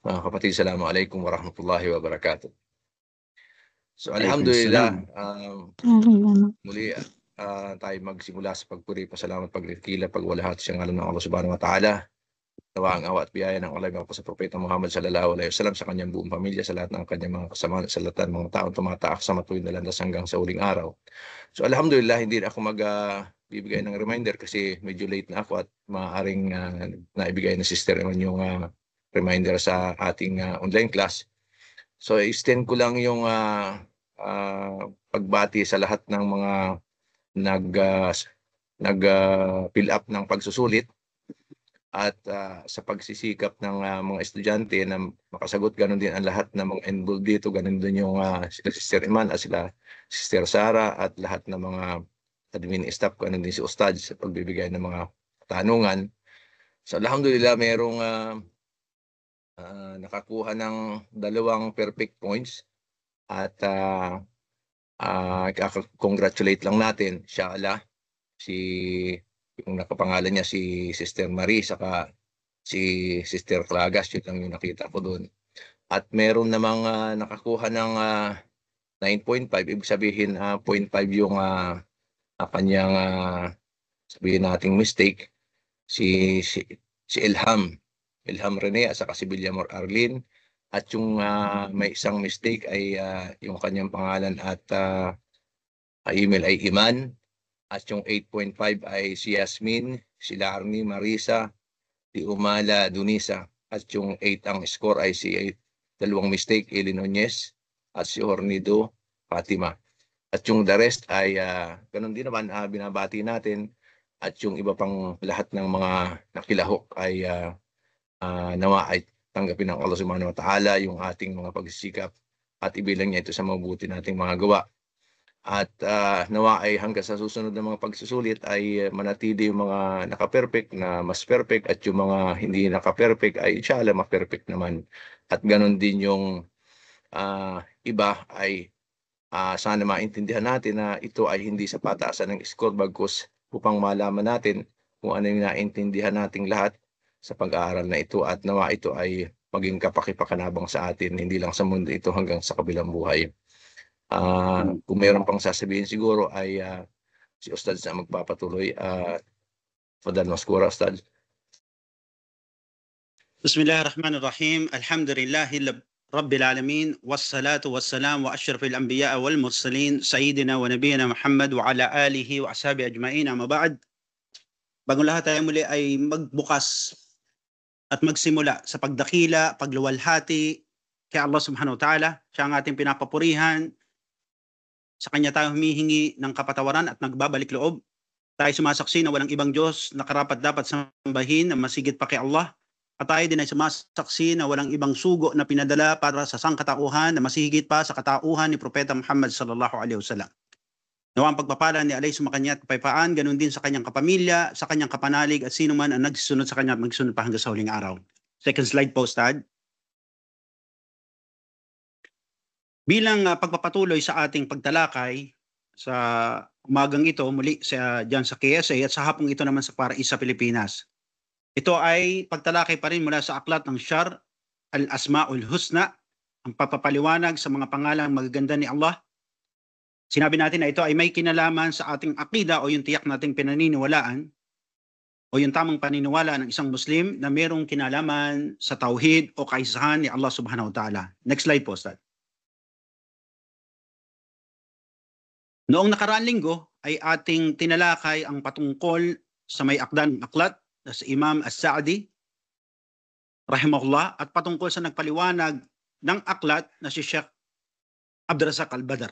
Mga kapatid, Assalamualaikum warahmatullahi wabarakatuh. So alhamdulillah, muli tayo magsimula sa pagpuri, pasalamat, paglikila, pagwalhati sa ngalan ng Allah subhanahu wa ta'ala. Nawa ang awa at biyaya ng Allah po sa Propeta Muhammad sallallahu alaihi wasallam, sa kanyang buong pamilya, sa lahat ng kanyang mga kasama, sa lahat ng mga taong tumataak sa matuwid na landas hanggang sa uling araw. So alhamdulillah, hindi na ako bibigay ng reminder kasi medyo late na ako at maaaring naibigay na sister naman yung reminder sa ating online class. So extend ko lang yung pagbati sa lahat ng mga nag-fill up ng pagsusulit at sa pagsisikap ng mga estudyante na makasagot. Ganun din ang lahat ng mga involved dito. Ganun din yung sila Sister Iman at sila Sister Sara at lahat ng mga admin staff. Ganun din si Ustad sa pagbibigay ng mga tanungan. So alhamdulillah, merong nakakuha ng 2 perfect points at congratulate lang natin inshallah yung nakapangalan niya si Sister Marie saka si Sister Clagas. Yun lang yung nakita ko doon. At meron namang nakakuha ng 9.5, ibig sabihin 0.5 yung kanyang sabihin nating mistake, si Ilham Rene at saka si Villamor Arlene. At yung may isang mistake ay yung kanyang pangalan at email ay Iman. At yung 8.5 ay si Yasmin, si Larnie Marisa, si Umala Dunisa. At yung 8 ang score ay si 2 mistake, Eli Nunez at si Hornido Fatima. At yung the rest ay ganun din naman, binabati natin. At yung iba pang lahat ng mga nakilahok ay nawa ay tanggapin ng Allah subhanahu wa ta'ala yung ating mga pagsisikap at ibilang niya ito sa mabuti nating mga gawa. At nawa ay hanggang sa susunod na mga pagsusulit ay manatili yung mga naka-perfect na mas perfect at yung mga hindi naka-perfect ay inshallah ma-perfect naman. At ganun din yung iba ay sana maintindihan natin na ito ay hindi sa pataasan ng score, bagkus upang malaman natin kung ano yung naintindihan nating lahat sa pag-aaral na ito at nawa ito ay maging kapakipakanabang sa atin, hindi lang sa mundo ito hanggang sa kabilang buhay. Kung meron pang sasabihin siguro ay si Ustad na magpapatuloy. Fadal Maskura, Ustad. Bismillahirrahmanirrahim. Alhamdulillahi Rabbil alamin, wassalatu wassalam wa asyrafil anbiya wal mursalin sayyidina wa nabiyina Muhammad wa ala alihi wa ashabi ajma'in. Amma ba'd. Bago lahat tayo muli ay magbukas at magsimula sa pagdakila, pagluwalhati kay Allah subhanahu wa ta'ala. Siya ang ating pinapapurihan. Sa kanya tayo humihingi ng kapatawaran at nagbabalik loob. Tayo sumasaksi na walang ibang Diyos na karapat dapat sambahin na masigit pa kay Allah. At tayo din ay sumasaksi na walang ibang sugo na pinadala para sa sangkatauhan na masihigit pa sa katauhan ni Propeta Muhammad sallallahu alaihi wasallam. Nawa ang pagpapala ni Allah sumakanya at kapayapaan, ganun din sa kanyang kapamilya, sa kanyang kapanalig at sino man ang nagsunod sa kanya at magsunod pa hanggang sa huling araw. Second slide po, Ustad. Bilang pagpapatuloy sa ating pagtalakay sa umagang ito muli dyan sa KSA at sa hapong ito naman sa Paraíso, Pilipinas. Ito ay pagtalakay pa rin mula sa aklat ng Syar al-Asma'ul Husna, ang papapaliwanag sa mga pangalang magaganda ni Allah. Sinabi natin na ito ay may kinalaman sa ating akida o yung tiyak nating pinaniniwalaan o yung tamang paniniwala ng isang Muslim na mayroong kinalaman sa tauhid o kaisahan ni Allah subhanahu wa ta'ala. Next slide po, Ustad. Noong nakaraang linggo ay ating tinalakay ang patungkol sa may akdan aklat na si Imam As-Sa'di rahimahullah at patungkol sa nagpaliwanag ng aklat na si Sheikh Abdurrazzaq Al-Badr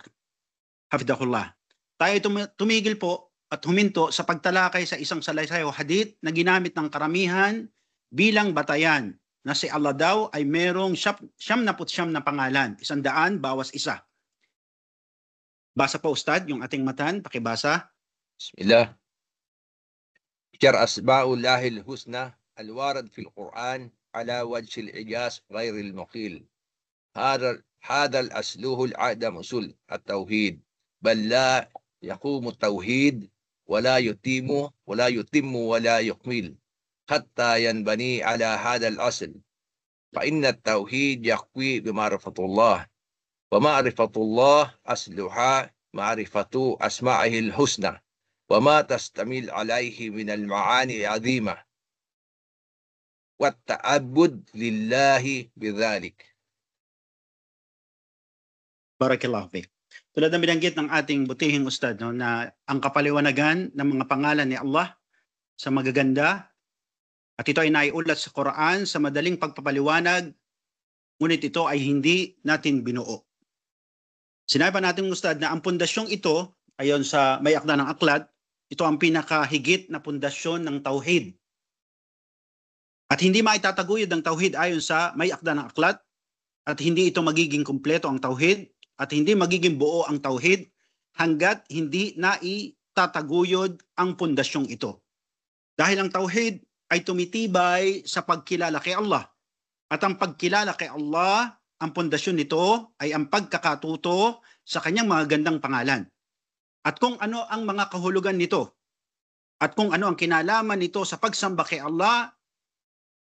hafidahullah. Tayo tumigil po at huminto sa pagtalakay sa isang salaysay o hadith na ginamit ng karamihan bilang batayan na si Allah daw ay merong 99 na pangalan, 100 bawas isa. Basa po, Ustad, yung ating matan, pakibasa. Bismillah. Syar asma'ullahil husna alwarad fil Quran ala wajhil ijaz ghairil muqil. Hada al-asluhu al-adam usul at-tauhid bal la yaqumu at-tauhid wala yutimmu wala yukmil hatta yanbani ala hada al-asl. فإن التوحيد يقوي بمعرفة الله، ومعرفة الله أصلها معرفة أسمائه الحسنى وما تشتمل عليه من المعاني العظيمة والتعبد لله بذلك. Barakallahu fiik. Tulad ng binanggit ng ating butihing ustad, no, na ang kapaliwanagan ng mga pangalan ni Allah sa magaganda, at ito ay naiulat sa Quran sa madaling pagpapaliwanag, ngunit ito ay hindi natin binuo. Sinabi pa natin ustad na ang pundasyong ito, ayon sa may akda ng aklat, ito ang pinakahigit na pundasyon ng tauhid. At hindi maitataguyod ng tauhid ayon sa may akda ng aklat, at hindi ito magiging kumpleto ang tauhid, at hindi magiging buo ang tauhid hanggat hindi naitataguyod ang pundasyong ito. Dahil ang tauhid ay tumitibay sa pagkilala kay Allah. At ang pagkilala kay Allah, ang pundasyon nito ay ang pagkakatuto sa kanyang mga gandang pangalan. At kung ano ang mga kahulugan nito, at kung ano ang kinalaman nito sa pagsamba kay Allah,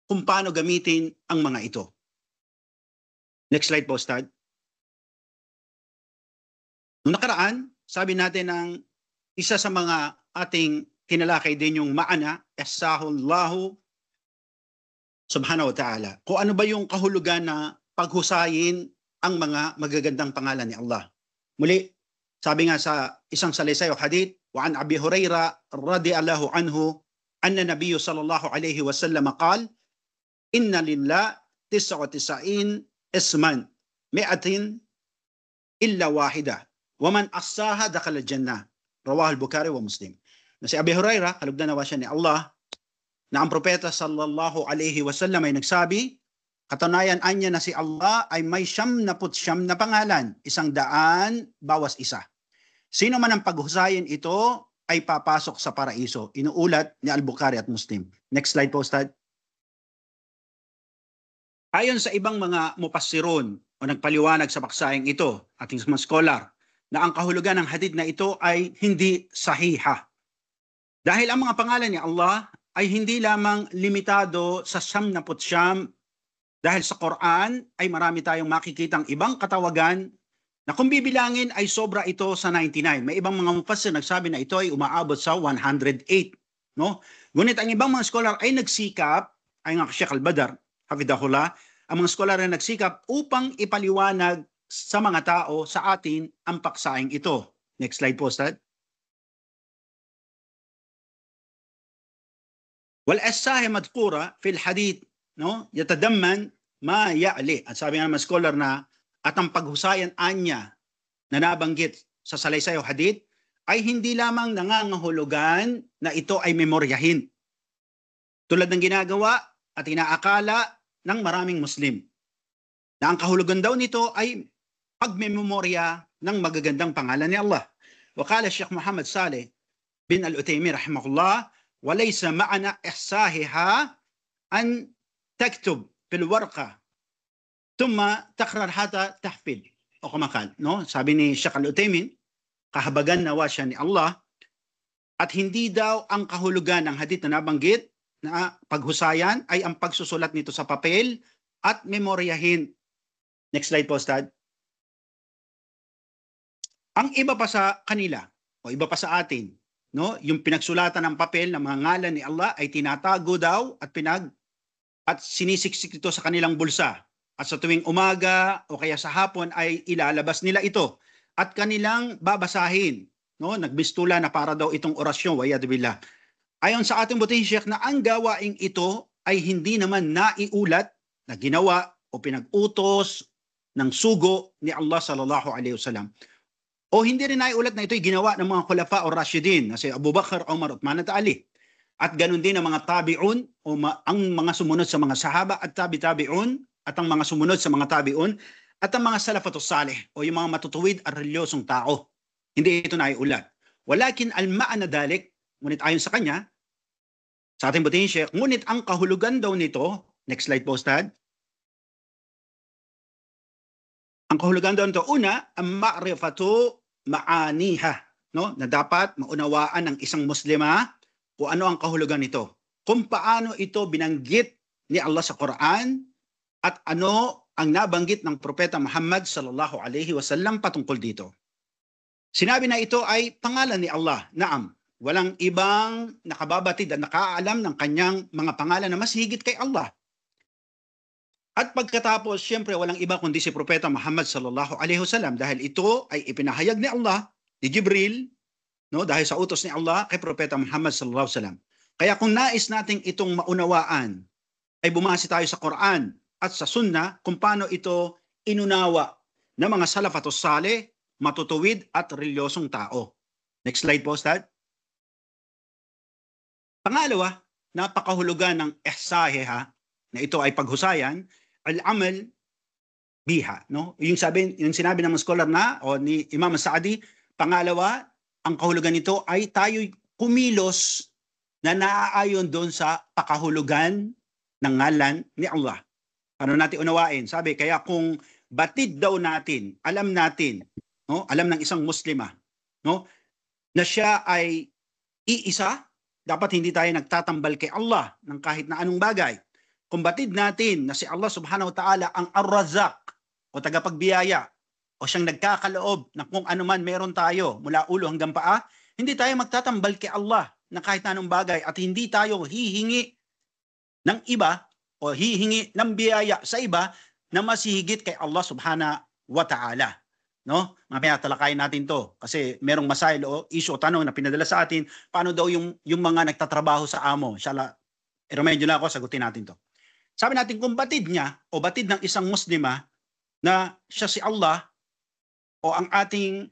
kung paano gamitin ang mga ito. Next slide po, Ustad. Noong nakaraan, sabi natin ng isa sa mga ating tinalakay din yung maana, Ihsahullahu subhanahu wa ta'ala. Kung ano ba yung kahulugan na paghusayin ang mga magagandang pangalan ni Allah. Muli, sabi nga sa isang salaysay o hadith, wa an Abi Huraira radhiyallahu anhu, anna Nabiyyu sallallahu alayhi wa sallam qala, inna lillah 99 isman, mi'atin illa wahida. Waman asaha dakhala jannah. Rawahul Bukhari wa Muslim. Na si Abi Huraira, kalugdan nawa siya ni Allah, na ang propeta sallallahu alaihi wasallam ay nagsabi, katunayan anya na si Allah ay may 99 na pangalan, 100 bawas isa. Sino man ang paghusayin ito ay papasok sa paraiso. Inuulat ni Al-Bukhari at Muslim. Next slide po, Ustad. Ayon sa ibang mga mupassirun o nagpaliwanag sa paksayang ito, ating mga scholar, na ang kahulugan ng hadith na ito ay hindi sahiha. Dahil ang mga pangalan ni Allah ay hindi lamang limitado sa 99, dahil sa Quran ay marami tayong makikitang ibang katawagan na kung bibilangin ay sobra ito sa 99. May ibang mga mufassir nagsabi na ito ay umaabot sa 108. No? Ngunit ang ibang mga scholar ay nagsikap, ay nga Sheikh Al-Badr, hafidahullah, ang mga scholar ay nagsikap upang ipaliwanag sa mga tao, sa atin, ang paksaing ito. Next slide po, Ustad. Wal-asahi madkura fil hadith, no? Yatadamman ma ya'li. At sabi nga ng mga scholar na, at ang paghusayan anya na nabanggit sa salaysay o hadith, ay hindi lamang nangangahulugan na ito ay memoryahin. Tulad ng ginagawa at inaakala ng maraming Muslim. Na ang kahulugan daw nito ay pagmemorya ng magagandang pangalan ni Allah. Wakala Sheikh Muhammad Saleh bin Al-Utaymi rahimahullah, walaysa ma'ana ihsahiha an taktub fil warqa thumma takrar hata tahfid. O kumakal, no? Sabi ni Sheikh Al-Utaymi, kahabagan nawa siya ni Allah, at hindi daw ang kahulugan ng hadith na nabanggit na paghusayan ay ang pagsusulat nito sa papel at memoryahin. Next slide po, Ustad. Ang iba pa sa kanila o iba pa sa atin, no, yung pinagsulatan ng papel ng mga ngalan ni Allah ay tinatago daw at sinisiksik ito sa kanilang bulsa. At sa tuwing umaga o kaya sa hapon ay ilalabas nila ito at kanilang babasahin, no, nagbistula na para daw itong orasyon, wa'yadbillah. Ayon sa ating butihing Sheikh na ang gawaing ito ay hindi naman naiulat na ginawa o pinag-utos ng sugo ni Allah sallallahu alaihi wasallam. O hindi rin naiulat na ito'y ginawa ng mga khulafa o Rashidin, na si Abu Bakr, Umar, Uthman at Ali. At ganun din ang mga tabi'un o ang mga sumunod sa mga sahaba at tabi-tabi'un at ang mga sumunod sa mga tabi'un at ang mga salafatus salih o yung mga matutuwid at reliyosong tao. Hindi ito naiulat. Walakin al-ma'ana dalik, ngunit ayon sa kanya, sa ating butihing Sheikh, ngunit ang kahulugan daw nito, next slide po, Ustad. Ang kahulugan daw nito, una, ang ma'rifatu ma'aniha, no? Na dapat maunawaan ng isang Muslima kung ano ang kahulugan nito. Kung paano ito binanggit ni Allah sa Quran At ano ang nabanggit ng Propeta Muhammad sallallahu alaihi wasallam patungkol dito? Sinabi na ito ay pangalan ni Allah. Naam, walang ibang nakababatid at nakaalam ng kanyang mga pangalan na mas higit kay Allah. At pagkatapos, siyempre walang iba kundi si Propeta Muhammad sallallahu alaihi wasallam dahil ito ay ipinahayag ni Allah, ni Jibril, no, dahil sa utos ni Allah kay Propeta Muhammad sallallahu alaihi wasallam. Kaya kung nais nating itong maunawaan, ay bumase tayo sa Quran at sa Sunnah kung paano ito inunawa ng mga salafatus saleh, matutuwid at reliyosong tao. Next slide po, Ustad. Pangalawa, napakahulugan ng ihsahiha na ito ay paghusayan, al-amal biha, no? Yung sinabi ng mga scholar na o ni Imam Sa'di, pangalawa, ang kahulugan nito ay tayo'y kumilos na naaayon doon sa pakahulugan ng ngalan ni Allah. Ano natin unawain? Sabi, kaya kung batid daw natin, alam natin, no? Alam ng isang Muslima, no? Na siya ay iisa, dapat hindi tayo nagtatambal kay Allah ng kahit na anong bagay. Kung batid natin na si Allah subhanahu wa ta'ala ang Ar-Razzaq o tagapagbiyaya o siyang nagkakaloob na kung ano man meron tayo mula ulo hanggang paa, hindi tayo magtatambal kay Allah na kahit na anong bagay at hindi tayo hihingi ng iba o hihingi ng biyaya sa iba na mas higit kay Allah subhanahu wa ta'ala. No? Mamaya talakayin natin to kasi merong masail o issue o tanong na pinadala sa atin, paano daw yung mga nagtatrabaho sa amo? Inshallah, i-remind na ako, sagutin natin to. Sabi natin kung batid niya o batid ng isang Muslima na siya si Allah o ang ating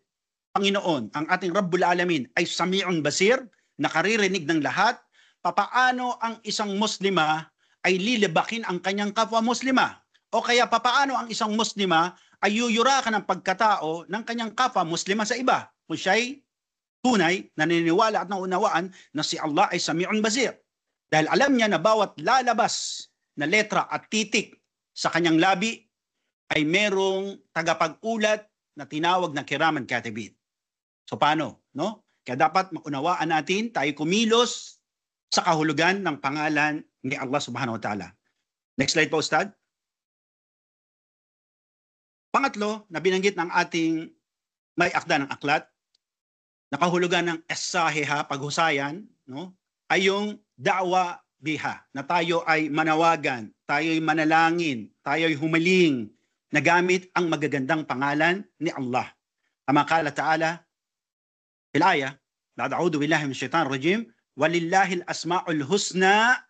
Panginoon, ang ating Rabbul Alamin ay Sami'un Basir, nakaririnig ng lahat, papaano ang isang Muslima ay lilibakin ang kanyang kapwa Muslima? O kaya papaano ang isang Muslima ay yuyurakan ng pagkatao ng kanyang kapwa Muslima sa iba? Kung siya'y tunay, naniniwala at naunawaan na si Allah ay Sami'un Basir. Dahil alam niya na bawat lalabas na letra at titik sa kanyang labi ay merong tagapag-ulat na tinawag na kiraman katibin. So paano? No? Kaya dapat maunawaan natin, tayo kumilos sa kahulugan ng pangalan ni Allah subhanahu wa ta'ala. Next slide po, Ustad. Pangatlo, na binanggit ng ating may akda ng aklat, na kahulugan ng ihsahiha, paghusayan, no? Ay yung da'wa biha, na tayo ay manawagan, tayo ay manalangin, tayo ay humaling na gamit ang magagandang pangalan ni Allah. Kama qala ta'ala fil ayah, a'udhu billahi minash shaitanir rajim, walillahil asma'ul husna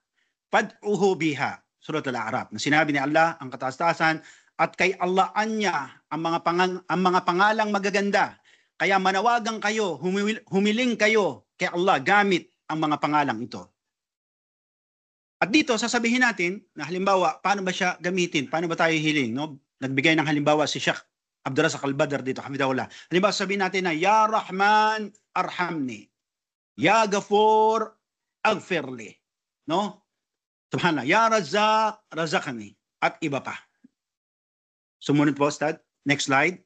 fad'uhu biha. Surat Al-A'raf. Na sinabi ni Allah ang kataas-taasan at kay Allah anya ang mga pangalang magaganda. Kaya manawagan kayo, humiling kayo kay Allah gamit ang mga pangalang ito. At dito, sasabihin natin na halimbawa, paano ba siya gamitin? Paano ba tayo hiling? No? Nagbigay ng halimbawa si Sheikh Abdurrazak Al-Badr dito, Hamidahullah. Halimbawa, sabihin natin na, Ya Rahman, Arhamni. Ya Ghafur, Aghfirli. No? Subhanallah. Ya Razzaq, Razaqani. At iba pa. Sumunod po, Ustad. Next slide.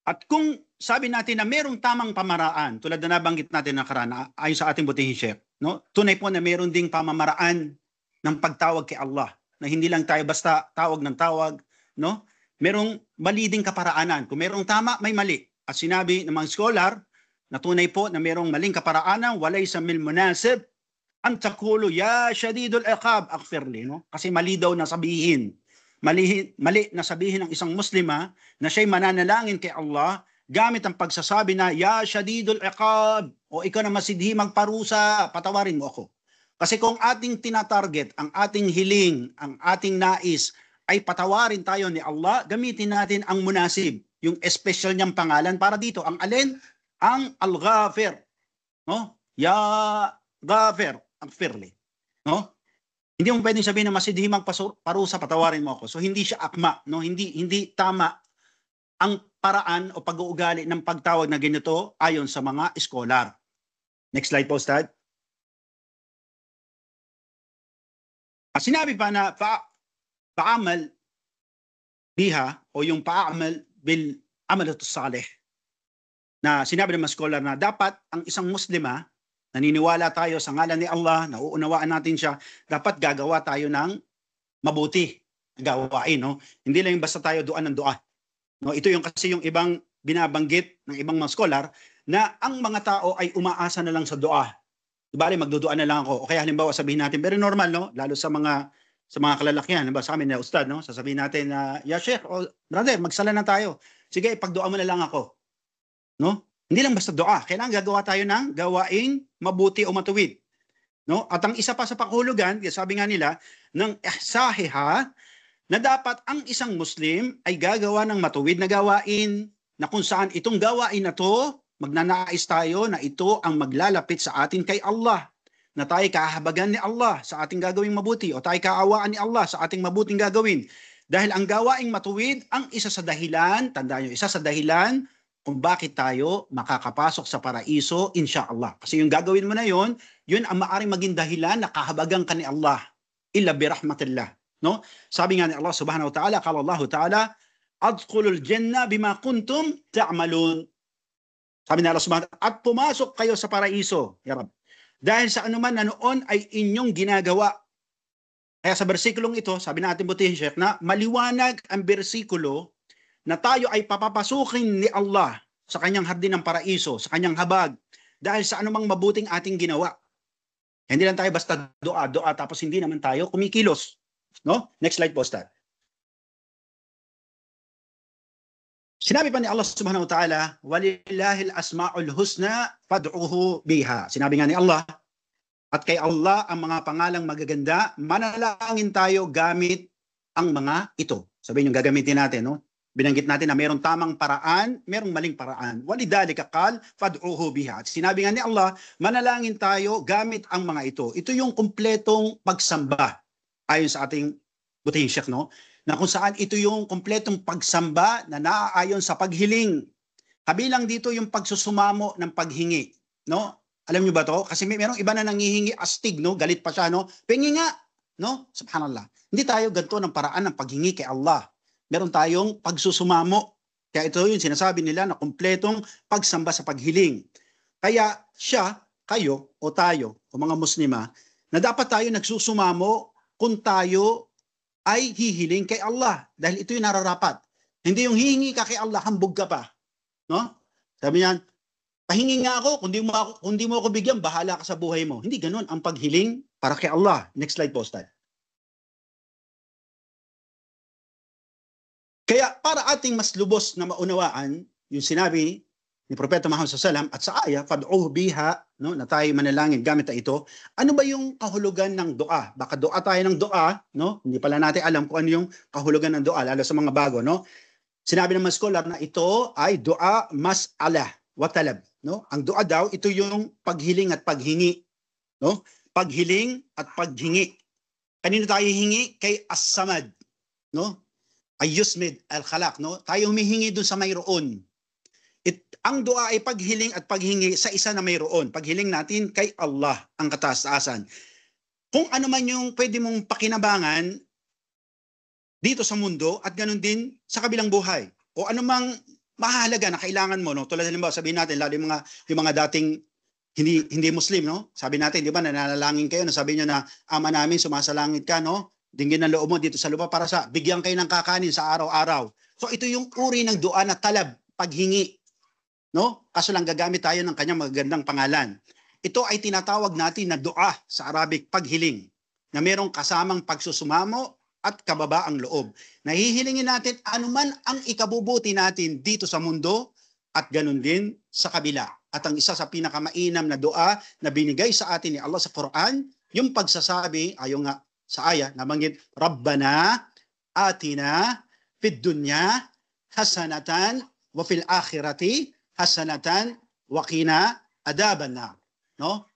At kung sabi natin na merong tamang pamaraan, tulad na nabanggit natin nakaraan, ayon sa ating butihing Sheikh, no? Tunay po na meron ding pamamaraan ng pagtawag kay Allah, na hindi lang tayo basta tawag ng tawag, no? Merong mali ding kaparaanan. Kung merong tama, may mali. At sinabi ng mga scholar, na tunay po na merong maling kaparaanan, walaysa min munasib an taqulu ya shadidul iqab aghfirli, no? Kasi mali daw na sabihin. Mali na sabihin ng isang Muslima na siya'y mananalangin kay Allah gamit ang pagsasabi na, Ya Shadidul Iqab, o ikaw na masidhi magparusa, patawarin mo ako. Kasi kung ating tinatarget, ang ating hiling, ang ating nais, ay patawarin tayo ni Allah, gamitin natin ang munasib, yung special niyang pangalan para dito. Ang alin? Ang Al-Ghafir. No? Ya Ghafir, Aghfirli. No? Hindi mo pwedeng sabihin na masidhi magparusa, patawarin mo ako. So hindi siya akma, no? Hindi tama ang paraan o pag-uugali ng pagtawag na ganito ayon sa mga scholar. Next slide po, Ustad. Sinabi pa na pa'amal biha o yung pa'amal bil amalatus salih. Na sinabi ng mga scholar na dapat ang isang Muslima, naniniwala tayo sa ngalan ni Allah, nauunawaan natin siya, dapat gagawa tayo ng mabuti gawain, no? Hindi lang yung basta tayo duan ng dua. No, ito yung kasi yung ibang binabanggit ng ibang mga scholar na ang mga tao ay umaasa na lang sa dua. Bale, magdudua na lang ako. O kaya halimbawa sabihin natin, very normal, no? Lalo sa mga kalalakihan, halimbawa sa amin na ustad, no? Sasabihin natin na, ya sheikh, o brother, magsala na tayo. Sige, pagdua mo na lang ako. No? Hindi lang basta dua. Kailangan gagawa tayo ng gawaing mabuti o matuwid. No? At ang isa pa sa pakahulugan, sabi nga nila, ng ihsahiha, na dapat ang isang Muslim ay gagawa ng matuwid na gawain na kung saan itong gawain na to, magnanais tayo na ito ang maglalapit sa atin kay Allah. Na tayo kahabagan ni Allah sa ating gagawing mabuti o tayo kaawaan ni Allah sa ating mabuting gagawin. Dahil ang gawaing matuwid, ang isa sa dahilan, tandaan nyo, isa sa dahilan kung bakit tayo makakapasok sa paraiso, insyaAllah. Kasi yung gagawin mo na yun ang maaaring maging dahilan na kahabagan ka ni Allah. Illa birahmatillah. No? Sabi nga ni Allah subhanahu wa ta'ala, qala Allah ta'ala, adkhulul jannah bima kuntum ta'malun. Sabi ni Allah subhanahu wa ta'ala, at pumasok kayo sa paraiso, ya Rab. Dahil sa anuman na noon ay inyong ginagawa. Kaya sa bersikulong ito, sabi natin butihin Sheikh, na maliwanag ang bersikulo na tayo ay papapasukin ni Allah sa kanyang hardin ng paraiso, sa kanyang habag, dahil sa anumang mabuting ating ginawa. Hindi lang tayo basta doa, tapos hindi naman tayo kumikilos. No? Next slide po, Ustad. Sinabi pa ni Allah subhanahu wa ta'ala, walillahil asma'ul husna fad'uhu biha. Sinabi nga ni Allah, at kay Allah ang mga pangalang magaganda, manalangin tayo gamit ang mga ito. Sabihin yung gagamitin natin, no? Binanggit natin na mayroong tamang paraan, mayroong maling paraan. Walidhalika qal fad'uhu biha. At sinabi nga ni Allah, manalangin tayo gamit ang mga ito. Ito yung kumpletong pagsamba. Ayon sa ating butihing Sheikh, no? Na kung saan ito yung kumpletong pagsamba na naaayon sa paghiling. Kabilang dito yung pagsusumamo ng paghingi, no? Alam niyo ba to? Kasi merong iba na nangihingi astig, no? Galit pa siya, no? Pengi nga, no? Subhanallah. Hindi tayo ganito ng paraan ng paghingi kay Allah. Meron tayong pagsusumamo. Kaya ito yung sinasabi nila na kumpletong pagsamba sa paghiling. Kaya siya, kayo, o tayo, o mga Muslima, na dapat tayo nagsusumamo kung tayo ay hihiling kay Allah. Dahil ito yung nararapat. Hindi yung hihingi ka kay Allah, hambog ka pa. No? Sabi niyan, pahingi nga ako, kung di mo ako bigyan, bahala ka sa buhay mo. Hindi ganun ang paghiling para kay Allah. Next slide po, Ustad. Kaya para ating mas lubos na maunawaan, yung sinabi ni Propeta Muhammad SAW at sa aya, fad'uhu biha, no, na tayo manalangin gamit na ito, ano ba yung kahulugan ng dua? Baka dua tayo ng dua, no? Hindi pala natin alam kung ano yung kahulugan ng dua, lalo sa mga bago, no? Sinabi ng mga scholar na ito ay dua mas'ala wa talab, no? Ang dua daw, ito yung paghiling at paghingi, no? Paghiling at paghingi. Kanino tayo hingi? Kay As-Samad, no? Ay-Yusmid al-Khalaq, no? Tayo humihingi dun sa mayroon. Ang dua ay paghiling at paghingi sa isa na mayroon. Paghiling natin kay Allah, ang kataas-taasan. Kung ano man yung pwede mong pakinabangan dito sa mundo at ganun din sa kabilang buhay. O anumang mahalaga na kailangan mo, no? Tulad halimbawa, sabihin natin, lalo yung mga dating hindi Muslim, no? Sabi natin, di ba, nananalangin kayo, sabi niyo na, ama namin, sumasalangit ka, no? Dinggin ng loob mo dito sa lupa para sa bigyan kayo ng kakanin sa araw-araw. So ito yung uri ng dua na talab, paghingi. No? Kaso lang gagamit tayo ng kanyang magagandang pangalan. Ito ay tinatawag natin na dua sa Arabic, paghiling, na merong kasamang pagsusumamo at kababaang loob. Nahihilingin natin anuman ang ikabubuti natin dito sa mundo at ganun din sa kabila. At ang isa sa pinakamainam na dua na binigay sa atin ni Allah sa Quran, yung pagsasabi, ayon nga sa aya, nabanggit, Rabbana atina fid dunya hasanatan wa fil akhirati hasanatan wa qina adaban nar, no?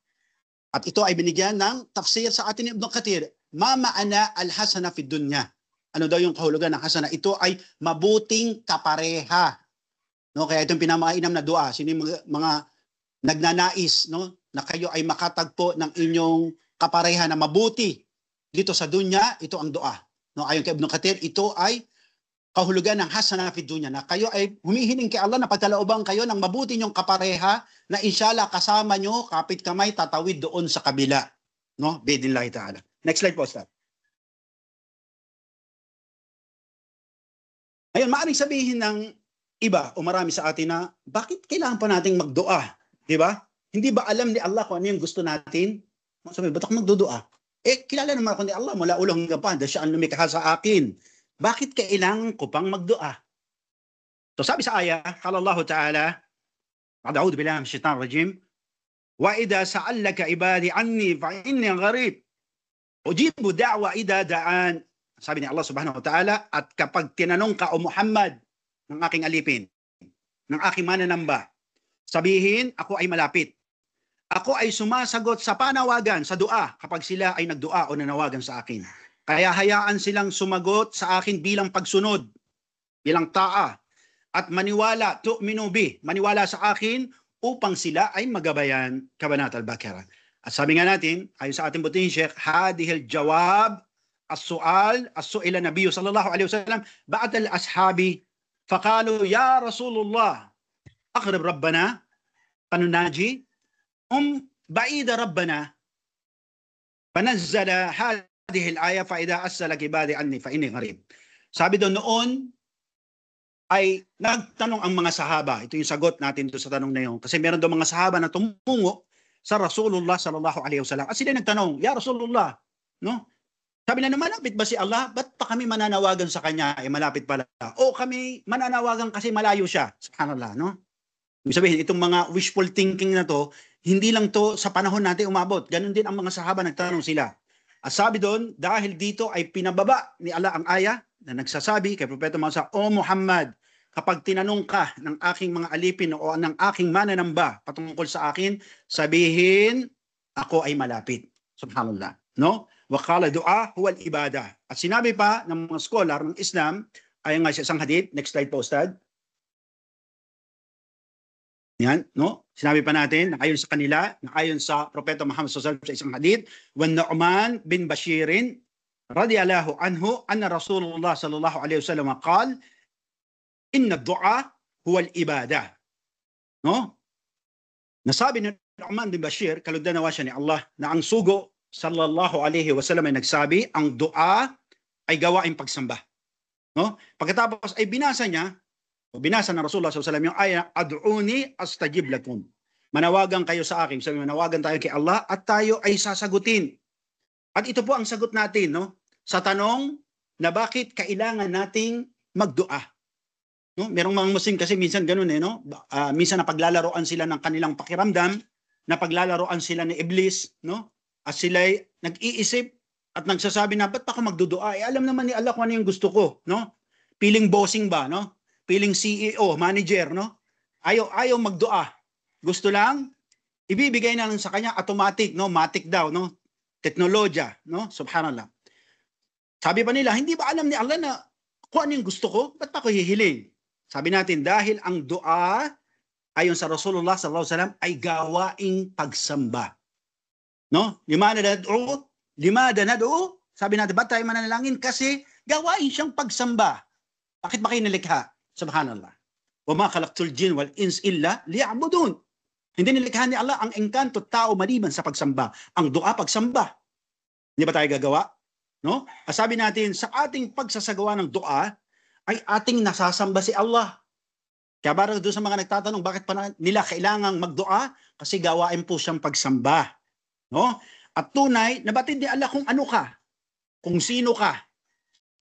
At ito ay binigyan ng tafsir sa atin ni Ibn Kathir. Ma ma'ana al-hasana fid dunya. Ano daw yung kahulugan ng hasana? Ito ay mabuting kapareha. No, kaya itong pinamainam na dua, sino yung mga nagnanais, no, na kayo ay makatagpo ng inyong kapareha na mabuti dito sa dunya, ito ang dua. No, ayon kay Ibn Kathir, ito ay kahulugan ng hasana fid dunya, na kayo ay humihiling kay Allah na pagkalooban kayo ng mabuti niyong kapareha na inshallah kasama nyo, kapit kamay, tatawid doon sa kabila. No? Bidnillahi ta'ala. Next slide po, Ustad. Ngayon, maaaring sabihin ng iba o marami sa atin na, bakit kailangan pa nating magdua? Di ba? Hindi ba alam ni Allah kung ano yung gusto natin? Sabi, ba't ako magdudua? Kilala naman ako ni Allah mula ulang hanggang pa, dahil siya ang lumikha sa akin. Bakit kailangan ko pang magdua? So sabi sa ayah, qala Allah Ta'ala, a'udhu billahi minash shaitanir rajim, wa idha sa'alaka ibadi anni fa inni gharib ujibu da'wa idha da'an. Sabi ni Allah Subhanahu wa Ta'ala, at kapag tinanong ka o Muhammad ng aking alipin, ng aking mananamba, sabihin, ako ay malapit. Ako ay sumasagot sa panawagan, sa dua, kapag sila ay nagdua o nanawagan sa akin. Kaya hayaan silang sumagot sa akin bilang pagsunod, bilang ta'a, at maniwala, tu'minu bi, maniwala sa akin upang sila ay magabayan. Kabanat al-Baqarah. At sabi nga natin, ayon sa ating buting Sheikh, hadihil jawab, as-su'al, as-su'ila Nabiyo sallallahu alaihi wasallam, ba'at al-ashabi, faqalu, ya Rasulullah, aqrib Rabbana, panunaji, ba'ida Rabbana, panazzala hadihil aya, fa'idha as'alak ibadi anni, fa'inni gharib. Sabi doon noon, ay nagtanong ang mga sahaba. Ito yung sagot natin doon sa tanong na yun. Kasi meron doon mga sahaba na tumungo sa Rasulullah sallallahu alaihi wasallam. At sila nagtanong, ya Rasulullah, no? Sabi na, malapit ba si Allah? Ba't pa kami mananawagan sa kanya? Malapit pala. O kami mananawagan kasi malayo siya. Subhanallah, no? Ibig sabihin, itong mga wishful thinking na to, hindi lang to sa panahon natin umabot. Ganon din ang mga sahaba nagtanong sila. At sabi doon, dahil dito ay pinababa ni Allah ang ayah na nagsasabi kay Propeta Muhammad, O Muhammad, kapag tinanong ka ng aking mga alipin o ng aking mananamba patungkol sa akin, sabihin, ako ay malapit. Subhanallah. No? Waqala du'a huwal ibadah. At sinabi pa ng mga scholar ng Islam, ayon nga sa isang hadith, next slide po, Ustad. Yan, no? Sinabi pa natin, na ayon sa kanila, na ayon sa Propeta Muhammad sallallahu alaihi wasallam sa isang hadith, wan Nu'man bin Bashirin radiyallahu anhu anna Rasulullah sallallahu alaihi wasallam qala, inna ad-du'a huwa al-ibadah. No? Nasabi ni Nu'man bin Bashir, kalugdan nawa siya ni Allah, na ang sugo sallallahu alaihi wasallam ay nagsabi, ang dua ay gawaing pagsamba. No? Pagkatapos ay binasa niya, o binasa ng Rasulullah sallallahu alaihi wasallam yung ayat, ad'uni astajib lakum. Manawagan kayo sa akin. Sabi, manawagan tayo kay Allah at tayo ay sasagutin. At ito po ang sagot natin, no? Sa tanong na bakit kailangan nating magdua. No? Merong mga Muslim kasi minsan ganun no? Minsan napaglalaroan sila ng kanilang pakiramdam, napaglalaroan sila ni Iblis, no? At sila'y nag-iisip at nagsasabi na, ba't ako magdudua? Alam naman ni Allah kung ano yung gusto ko, no? Piling bossing ba, no? Piling CEO, manager, no? Ayaw magdua. Gusto lang, ibibigay na lang sa kanya automatic, no? Matic daw, no? Teknolohiya, no? Subhanallah. Sabi pa nila, hindi ba alam ni Allah na kung ano yung gusto ko? Ba't pa ako hihiling? Sabi natin, dahil ang dua, ayon sa Rasulullah sallallahu alaihi wasallam, ay gawaing pagsamba. No? Limada nad'u, sabi natin, ba't tayo mananalangin? Kasi gawain siyang pagsamba. Bakit ba kayo nalikha? Subhanallah. Wa ma khalaqtul jin wal ins illa liya'budun. Hindi nilikha ni Allah ang engkanto tao maliban sa pagsamba. Ang dua pagsamba. Hindi ba tayo gagawa? No? Sabi natin, sa ating pagsasagawa ng dua, ay ating nasasamba si Allah. Kaya para doon sa mga nagtatanong, bakit pa nila kailangang magdua? Kasi gawain po siyang pagsamba. No? At tunay, nabatid ni Allah kung ano ka, kung sino ka,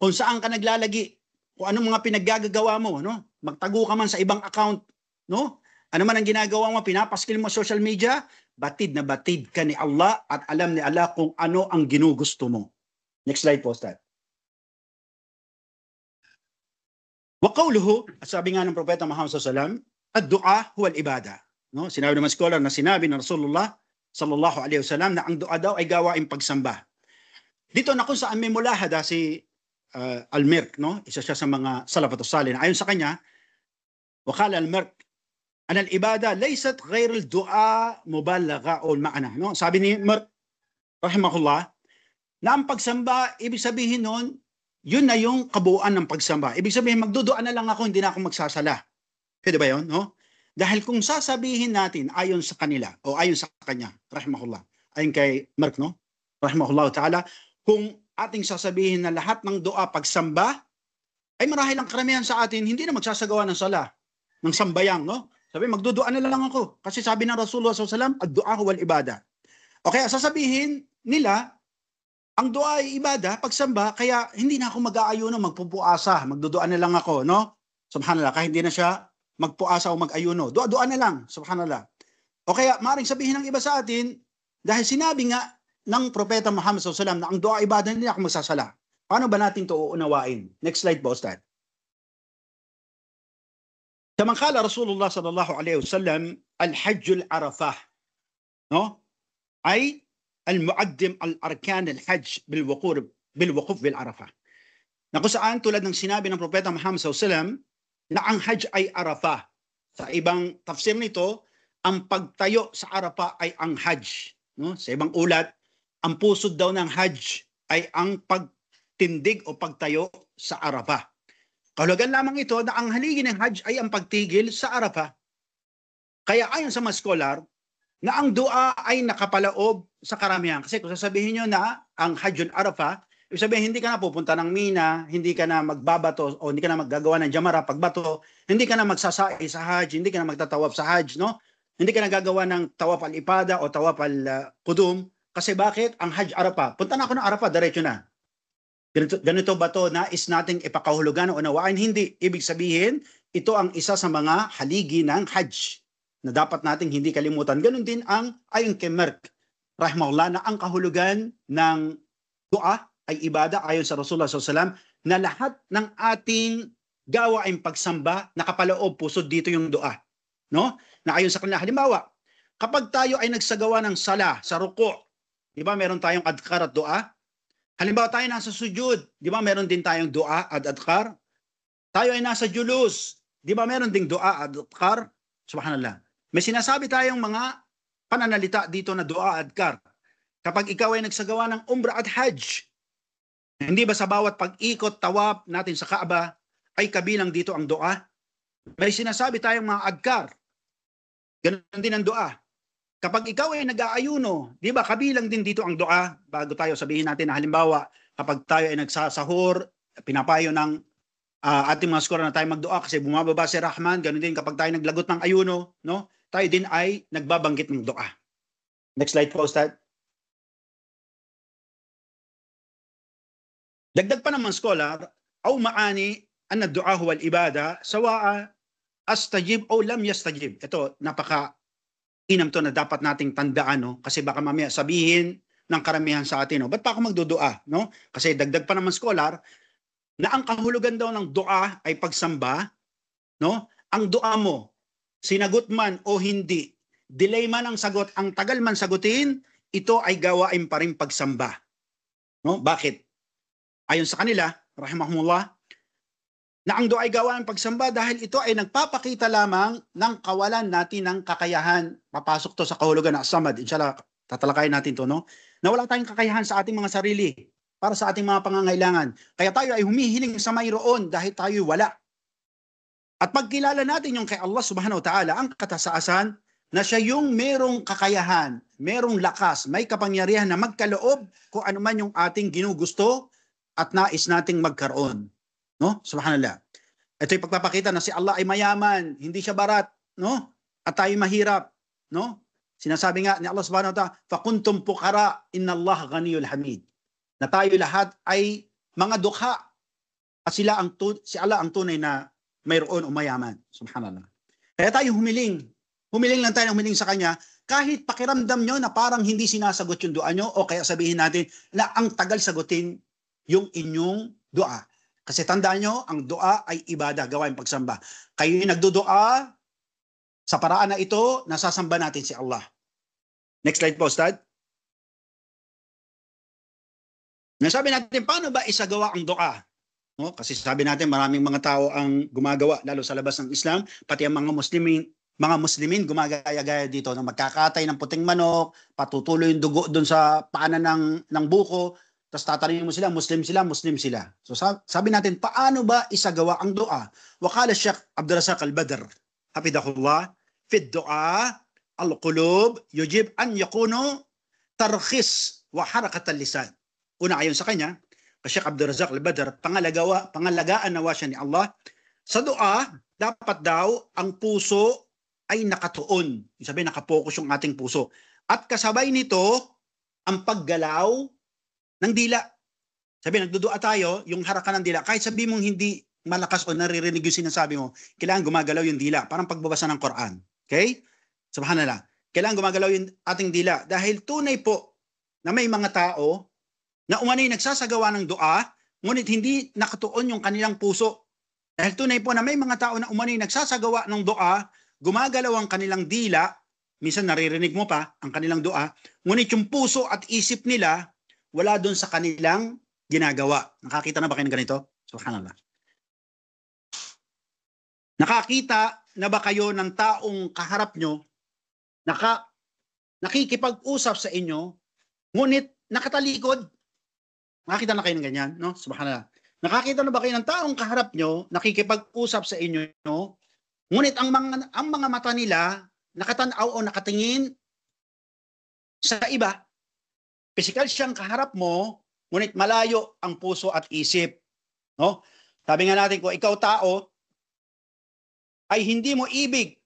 kung saan ka naglalagi, kung anong mga pinaggagawa mo, no? Magtago ka man sa ibang account, no? Ano man ang ginagawa mo, pinapaskil mo social media, batid na batid ka ni Allah at alam ni Allah kung ano ang ginugusto mo. Next slide po, Ustad. Wa qawluhu, at sabi nga ng Propeta Muhammad sallallahu alaihi wasallam, ad-du'a huwa al-ibadah. No? Sinabi ng scholar na sinabi ng Rasulullah sallallahu alaihi wasallam na ang dua daw ay gawaing pagsamba. Dito na kung saan may mulahada si Al-Mirq, no? Isa siya sa mga salafatus salih. Ayon sa kanya, wakala Al-Mirq, an al-ibada laysat ghayr al-du'a mubalagha o ma'ana, no? Sabi ni Mirq rahimahullah, na ang pagsamba, ibig sabihin nun, yun na yung kabuuan ng pagsamba. Ibig sabihin, magdudua na lang ako, hindi na ako magsasala. Pwede ba yun, no? Dahil kung sasabihin natin ayon sa kanila o ayon sa kanya, rahimahullah, ayon kay Mirq, no? Rahimahullah ta'ala, kung ating sasabihin na lahat ng dua pagsamba, ay marahil ang karamihan sa atin hindi na magsasagawa ng sala, ng sambayang, no? Sabi, magdudua na lang ako. Kasi sabi ng Rasulullah SAW, ad-du'a wal ibada. O kaya sasabihin nila, ang dua ay ibada, pagsamba, kaya hindi na ako mag-aayuno, magpupuasa, magdudua na lang ako, no? Subhanallah, kahit hindi na siya magpuasa o mag-ayuno. Dua-dua na lang, subhanallah. O kaya, maaaring sabihin ng iba sa atin, dahil sinabi nga ng Propeta Muhammad SAW na ang dua ibada, hindi ako magsasala. Paano ba natin ito uunawain? Next slide po, Ustad. Samangkala Rasulullah sallallahu alaihi wasallam, al-hajjul arafah, no? Ay al-muaddim al-arkan al-hajj bil-wuquf bil-arafah. Na kung saan tulad ng sinabi ng Propeta Muhammad SAW na ang hajj ay arafah. Sa ibang tafsir nito, ang pagtayo sa arafah ay ang hajj. No? Sa ibang ulat, ang pusod daw ng hajj ay ang pagtindig o pagtayo sa arafah. Kahulugan lamang ito na ang haligi ng hajj ay ang pagtigil sa arafah. Kaya ayon sa mga scholar, na ang dua ay nakapalaob sa karamihan. Kasi kung sasabihin nyo na ang Hajjul Arafah, ibig sabihin hindi ka na pupunta ng Mina, hindi ka na magbabato o hindi ka na maggagawa ng Jamara pagbato, hindi ka na magsasai sa Hajj, hindi ka na magtatawaf sa Hajj, no? Hindi ka na gagawa ng tawaf al-ipada o tawaf al-qudum. Kasi bakit? Ang Hajj Arafah. Punta na ako ng Arafah, diretso na. Ganito ba to nais nating ipakahulugan o unawain? Hindi. Ibig sabihin, ito ang isa sa mga haligi ng Hajj na dapat nating hindi kalimutan. Ganun din ang ayon kay Merck, rahimahullah, na ang kahulugan ng dua ay ibada ayon sa Rasulullah SAW na lahat ng ating gawaing pagsamba nakapaloob pusod dito yung dua. No? Na ayon sa kanila, halimbawa, kapag tayo ay nagsagawa ng sala sa ruku, di ba meron tayong adhkar at dua? Halimbawa tayo nasa sujud, di ba meron din tayong dua at adhkar? Tayo ay nasa julus, di ba meron ding dua at adhkar? Subhanallah. May sinasabi tayong mga pananalita dito na dua at adhkar. Kapag ikaw ay nagsagawa ng umrah at hajj, hindi ba sa bawat pag-ikot, tawaf natin sa Kaaba ay kabilang dito ang dua? May sinasabi tayong mga adhkar. Ganun din ang dua. Kapag ikaw ay nag-aayuno, di ba kabilang din dito ang dua? Bago tayo sabihin natin na halimbawa, kapag tayo ay nagsasahur, pinapayo ng ating mga skora na tayo magdua kasi bumababa si Rahman, ganun din kapag tayo naglagot ng ayuno, no? Tayo din ay nagbabanggit ng dua. Next slide po, Ustad. Dagdag pa naman scholar, aw maani an ad-du'a huwa al-ibada sawa'a astajib o lam yastajib. Ito, napaka-inam to na dapat nating tandaan, no? Kasi baka mamaya sabihin ng karamihan sa atin, no? Ba't pa ako magdudua, no? Kasi dagdag pa naman scholar, na ang kahulugan daw ng dua ay pagsamba, no? Ang dua mo, sinagot man o hindi, delay man ang sagot, ang tagal man sagutin, ito ay gawain pa rin pagsamba. No? Bakit? Ayon sa kanila, rahimahumullah, na ang dua ay gawain pagsamba dahil ito ay nagpapakita lamang ng kawalan natin ng kakayahan. Papasok to sa kahulugan na samad. Inshallah, tatalakayin natin to, no? Na wala tayong kakayahan sa ating mga sarili para sa ating mga pangangailangan. Kaya tayo ay humihiling sa mayroon dahil tayo wala. At pagkilala natin yung kay Allah subhanahu wa ta'ala, ang katasaasan na siya yung merong kakayahan, merong lakas, may kapangyarihan na magkaloob kung ano man yung ating ginugusto at nais nating magkaroon. No? Subhanallah. Ito yung pagpapakita na si Allah ay mayaman, hindi siya barat, no? At tayo mahirap, no? Sinasabi nga ni Allah subhanahu wa ta'ala, فَكُنْتُمْ فُقَرَاءَ إِنَّ اللَّهَ غَنِيٌّ حَمِيدٌ. Na tayo lahat ay mga dukha at si Allah ang tunay na mayroon o mayaman. Subhanallah. Kaya tayo humiling lang tayo sa Kanya, kahit pakiramdam nyo na parang hindi sinasagot yung dua nyo, o kaya sabihin natin na ang tagal sagutin yung inyong dua. Kasi tandaan nyo, ang dua ay ibada, gawain pagsamba. Kayo yung nagdudua, sa paraan na ito, nasasamba natin si Allah. Next slide po, Ustad. Nasabi natin, paano ba isagawa ang dua? No? Kasi sabi natin, maraming mga tao ang gumagawa, lalo sa labas ng Islam, pati ang mga Muslimin gumagaya-gaya dito, na magkakatay ng puting manok, patutuloy yung dugo doon sa paanan ng buko, tapos tatanungin mo sila, Muslim sila. So sabi natin, paano ba isagawa ang dua? Wakala Sheikh Abdul Razak Al-Badr, hafidhahullah, fi dua al-qulub yujib an yakunu tarkhis wa harakat al-lisan. Una, ayon sa kanya, Sheikh Abdul Razak Al-Badr, pangalagaan nawa siya ni Allah. Sa dua, dapat daw ang puso ay nakatuon. Sabi, nakapokus yung ating puso. At kasabay nito, ang paggalaw ng dila. Sabi, nagdudua tayo, yung harakan ng dila. Kahit sabi mong hindi malakas o naririnig yung sinasabi mo, kailangan gumagalaw yung dila. Parang pagbabasa ng Quran. Okay? Subhanallah. Kailangan gumagalaw yung ating dila. Dahil tunay po na may mga tao na umano'y nagsasagawa ng dua, ngunit hindi nakatuon yung kanilang puso. Dahil tunay po na may mga tao na umano'y nagsasagawa ng dua, gumagalaw ang kanilang dila, minsan naririnig mo pa ang kanilang dua, ngunit yung puso at isip nila, wala doon sa kanilang ginagawa. Nakakita na ba kayo ng ganito? Subhanallah. Nakakita na ba kayo ng taong kaharap nyo, nakikipag-usap sa inyo, ngunit nakatalikod? Nakakita na kayo ng ganyan, no? Subhanallah. Nakakita na ba kayo ng taong kaharap nyo, nakikipag-usap sa inyo, no? Ngunit ang mga mata nila, nakatanaw o nakatingin sa iba. Physical siyang kaharap mo, ngunit malayo ang puso at isip, no? Sabi nga natin, kung ikaw tao, ay hindi mo ibig,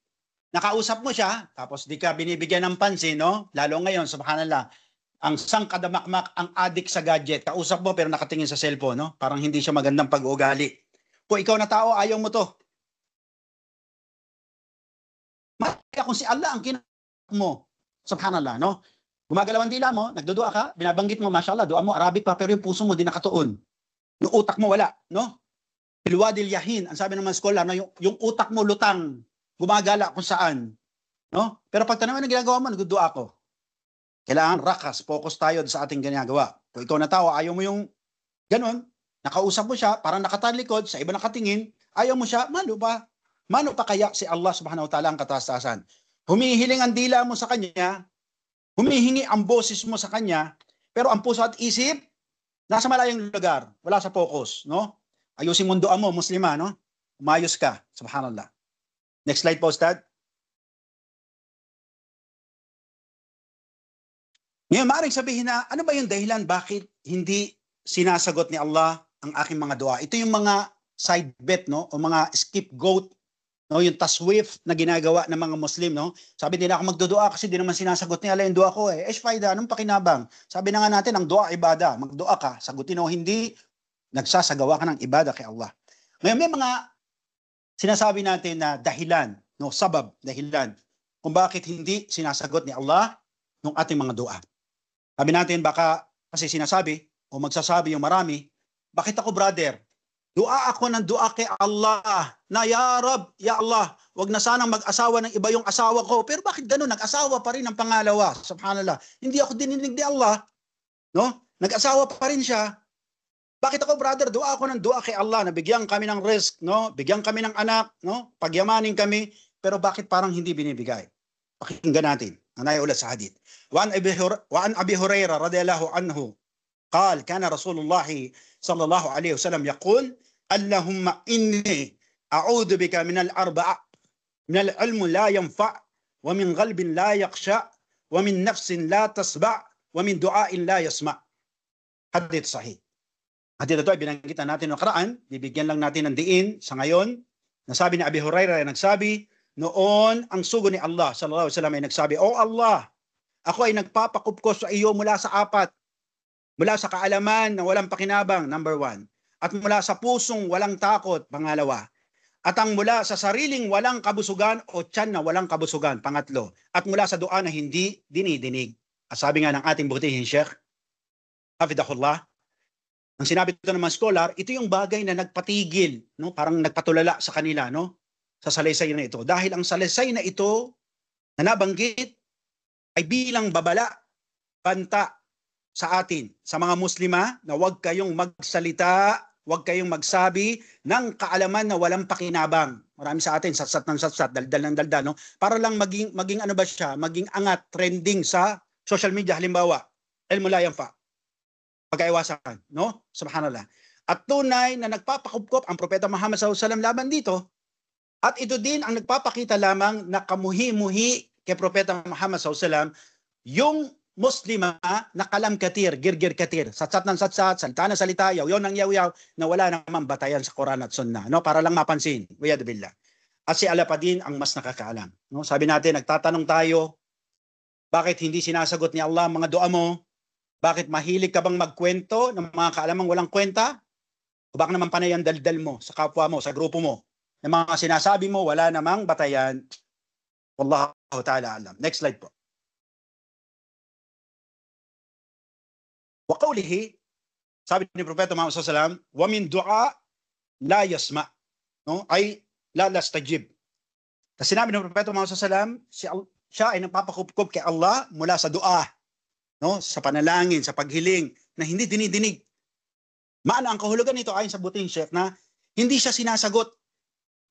nakausap mo siya, tapos di ka binibigyan ng pansin, no? Lalo ngayon, subhanallah, ang sangkadamakmak, ang addict sa gadget, kausap mo pero nakatingin sa cellphone, no? Parang hindi siya magandang pag-uugali. Kung ikaw na tao, ayaw mo to. Maka kung si Allah ang kinakausap mo, subhanallah, no? Gumagalaw ang dila mo, nagdudua ka, binabanggit mo, mashallah, dua mo, Arabic pa, pero yung puso mo di nakatuon. Yung utak mo wala, no? Bilwadil yahin, ang sabi ng mga scholar, no? yung utak mo lutang, gumagala kung saan. No? Pero pag tanawan ng ginagawa mo, nagdudua ako. Kailangan rakas, focus tayo sa ating ginagawa. Kung ikaw na tao, ayaw mo yung ganun, nakausap mo siya, parang nakatalikod, sa iba nakatingin, ayaw mo siya, mano pa kaya si Allah subhanahu wa ta'ala ang kataas-taasan. Humihiling ang dila mo sa kanya, humihingi ang boses mo sa kanya, pero ang puso at isip, nasa malayong lugar, wala sa focus, no? Ayusin mo mo, muslima, no? Umayos ka, subhanallah. Next slide po, Ustad. Ngayon, maaaring sabihin na, ano ba yung dahilan bakit hindi sinasagot ni Allah ang aking mga dua? Ito yung mga side bet, no? O mga scapegoat, no? Yung taswif na ginagawa ng mga Muslim, no? Sabi nila, ako magdudua kasi di naman sinasagot ni Allah yung dua ko eh. Faida, anong pakinabang? Sabi na nga natin, ang dua ibada. Magdua ka, sagutin o hindi, nagsasagawa ka ng ibada kay Allah. Ngayon, may mga sinasabi natin na dahilan, no? Sabab, dahilan, kung bakit hindi sinasagot ni Allah ng ating mga dua. Sabi natin, baka kasi sinasabi o magsasabi yung marami, bakit ako brother? Dua ako ng dua kay Allah na ya Rab, ya Allah, wag na sanang mag-asawa ng iba yung asawa ko. Pero bakit gano'n? Nag-asawa pa rin ang pangalawa. Subhanallah. Hindi ako dininig ni Allah. No? Nag-asawa pa rin siya. Bakit ako brother? Dua ako ng dua kay Allah na bigyan kami ng risk, no? Bigyan kami ng anak, no? Pagyamanin kami, pero bakit parang hindi binibigay? Pakinggan natin. Nanay ulit sa hadith. Wa an Abi Hurairah radhiyallahu anhu قال كان رسول الله صلى الله عليه وسلم يقول اللهم إني أعوذ بك من الأربع من العلم لا ينفع ومن قلب لا يخشع ومن نفس لا تسبع ومن دعاء لا يسمع. Hadith sahih. Hadith ito ay binanggitan natin ng Quran, bibigyan lang natin ng diin sa ngayon. Nasabi ni Abi Hurairah ay nagsabi, noon ang sugo ni Allah sallallahu alaihi wasallam ay nagsabi, "O Allah, ako ay nagpapakupkos sa iyo mula sa apat. Mula sa kaalaman na walang pakinabang, number 1. At mula sa pusong walang takot, pangalawa. At ang mula sa sariling walang kabusugan o tiyan na walang kabusugan, pangatlo. At mula sa dua na hindi dinidinig." Sabi nga ng ating butihin Sheikh, hafidahullah, ang sinabi ito ng mga scholar, ito yung bagay na nagpatigil, no? Parang nagpatulala sa kanila, no? Sa salaysay na ito. Dahil ang salaysay na ito na nabanggit ay bilang babala, banta, sa atin, sa mga muslima, na huwag kayong magsalita, huwag kayong magsabi ng kaalaman na walang pakinabang. Marami sa atin, satsat ng satsat, daldal ng daldal, no? Para lang maging ano ba siya, maging angat, trending sa social media, halimbawa, ilmu la yanfa. Pagkaiwasan, no? Subhanallah. At tunay na nagpapakupkop ang Propeta Muhammad SAW laban dito. At ito din ang nagpapakita lamang na kamuhi-muhi kay Propeta Muhammad SAW, yung Muslima na kalam katir, girgir katir, satsat ng satsat, salita ng salita, yaw-yaw ng yaw-yaw, na wala naman batayan sa Quran at Sunnah. No? Para lang mapansin. Wiyad billah. At si Allah pa din ang mas nakakaalam. No? Sabi natin, nagtatanong tayo, bakit hindi sinasagot ni Allah ang mga dua mo? Bakit mahilig ka bang magkwento ng mga kaalamang walang kwenta? O baka naman panay ang daldal mo sa kapwa mo, sa grupo mo? Ng mga sinasabi mo, wala namang batayan. Wallahu ta'ala alam. Next slide po. Wa qawlihi, sabi ni Propeta Muhammad sallallahu alaihi wasallam, wa min du'a la yasma, no? Ay la lastajib. Kasi sinabi ng Propeta Muhammad sallallahu alaihi wasallam, siya ay nagpapakupkup kay Allah mula sa dua, no? Sa panalangin, sa paghiling na hindi dinidinig. Maana ang kahulugan nito ayon sa buting Sheikh na hindi siya sinasagot.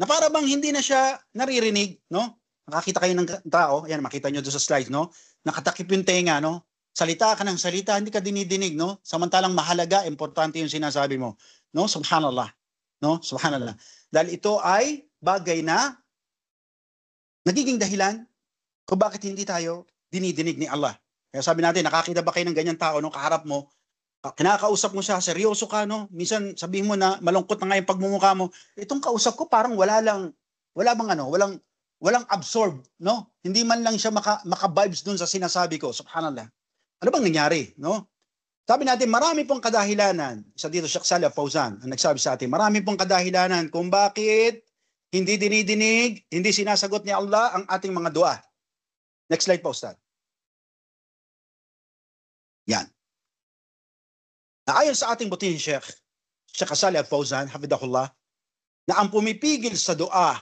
Na para bang hindi na siya naririnig, no? Nakakita kayo ng tao, ayan makita niyo doon sa slide, no? Nakatakip yung tenga, no? Salita ka ng salita, hindi ka dinidinig, no? Samantalang mahalaga, importante yung sinasabi mo. No? Subhanallah. No? Subhanallah. Dahil ito ay bagay na nagiging dahilan kung bakit hindi tayo dinidinig ni Allah. Kaya sabi natin, nakakita ba kayo ng ganyan tao, no? Kaharap mo, kinakausap mo siya, seryoso ka, no? Minsan sabihin mo na malungkot na nga yung pagmumukha mo. Itong kausap ko parang wala bang ano, walang absorb, no? Hindi man lang siya maka-vibes dun sa sinasabi ko. Subhanallah. Ano bang nangyari, no? Sabi natin, marami pong kadahilanan. Isa dito, Sheikh Salih Fawzan, ang nagsabi sa atin, marami pong kadahilanan kung bakit hindi dinidinig, hindi sinasagot ni Allah ang ating mga dua. Next slide po, Ustad. Yan. Ayon sa ating butihing Sheikh Salih Fawzan, hafidahullah, na ang pumipigil sa dua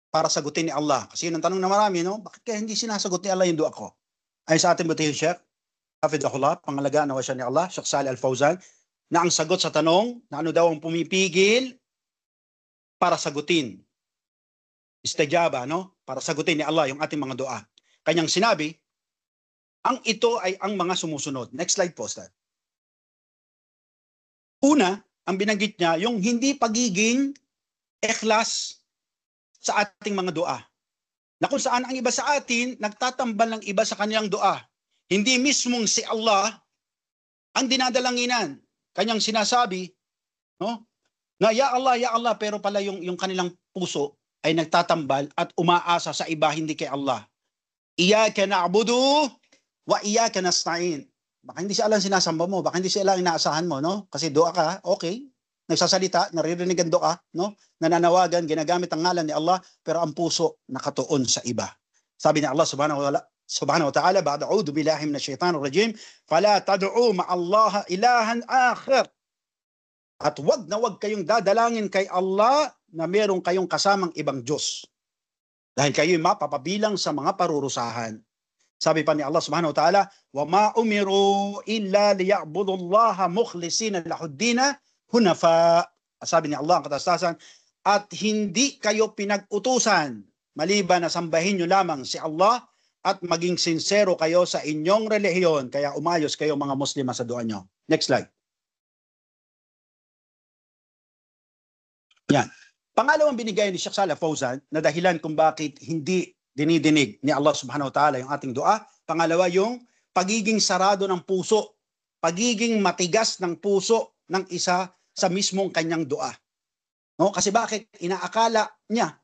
para sagutin ni Allah. Kasi yun ang tanong na marami, no? Bakit kaya hindi sinasagot ni Allah yung dua ko? Ayon sa ating butihing Sheikh hafidahullah, pangalagaan nawa siya ni Allah, Sheikh Salih Al-Fawzan, na ang sagot sa tanong na ano daw ang pumipigil para sagutin. Istajaba, no? Para sagutin ni Allah yung ating mga dua. Kanyang sinabi, ang ito ay ang mga sumusunod. Next slide po, Ustad. Una, ang binanggit niya, yung hindi pagiging ikhlas sa ating mga dua. Na kung saan ang iba sa atin, nagtatambal ng iba sa kanilang dua. Hindi mismong si Allah ang dinadalanginan. Kanyang sinasabi, no? Na ya Allah, pero pala yung kanilang puso ay nagtatambal at umaasa sa iba, hindi kay Allah. Iyyaka na'budu wa iyyaka nasta'in. Baka hindi siya lang sinasamba mo, baka hindi siya lang inaasahan mo, no? Kasi dua ka, okay. Nagsasalita, naririnig ang dua, no? Nananawagan, ginagamit ang ngalan ni Allah, pero ang puso nakatuon sa iba. Sabi ni Allah subhanahu wa ta'ala, ba'da a'udhu billahi minash shaitanir rajim, fala tad'u ma'allaha ilahan akhir. At wag kayong dadalangin kay Allah na meron kayong kasamang ibang Diyos. Dahil kayo mapapabilang sa mga parurusahan. Sabi pa ni Allah subhanahu wa ta'ala, wa ma umiru illa liya'budullaha mukhlisina lahuddina hunafa. Sabi ni Allah ang katastasan, at hindi kayo pinag-utusan maliban na sambahin nyo lamang si Allah at maging sincero kayo sa inyong relihiyon, kaya umayos kayo mga Muslima sa dua nyo. Next slide. Yan. Pangalawang binigay ni Sheikh Salih Fawzan na dahilan kung bakit hindi dinidinig ni Allah subhanahu wa ta'ala yung ating dua. Pangalawa, yung pagiging sarado ng puso, pagiging matigas ng puso ng isa sa mismong kanyang dua. No? Kasi bakit? Inaakala niya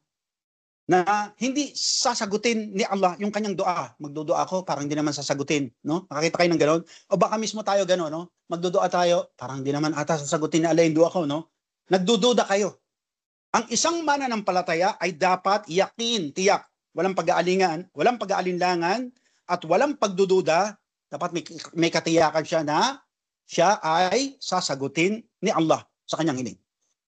na hindi sasagutin ni Allah yung kanyang dua. Magdudua ako, parang hindi naman sasagutin. No? Nakakita kayo ng gano'n? O baka mismo tayo gano'n, no? Magdudua tayo, parang hindi naman ata sasagutin ni Allah yung dua ko. No? Nagdududa kayo. Ang isang mananampalataya ay dapat yakin, tiyak. Walang pag-aalinlangan at walang pagdududa. Dapat may katiyakan siya na siya ay sasagutin ni Allah sa kanyang hiling.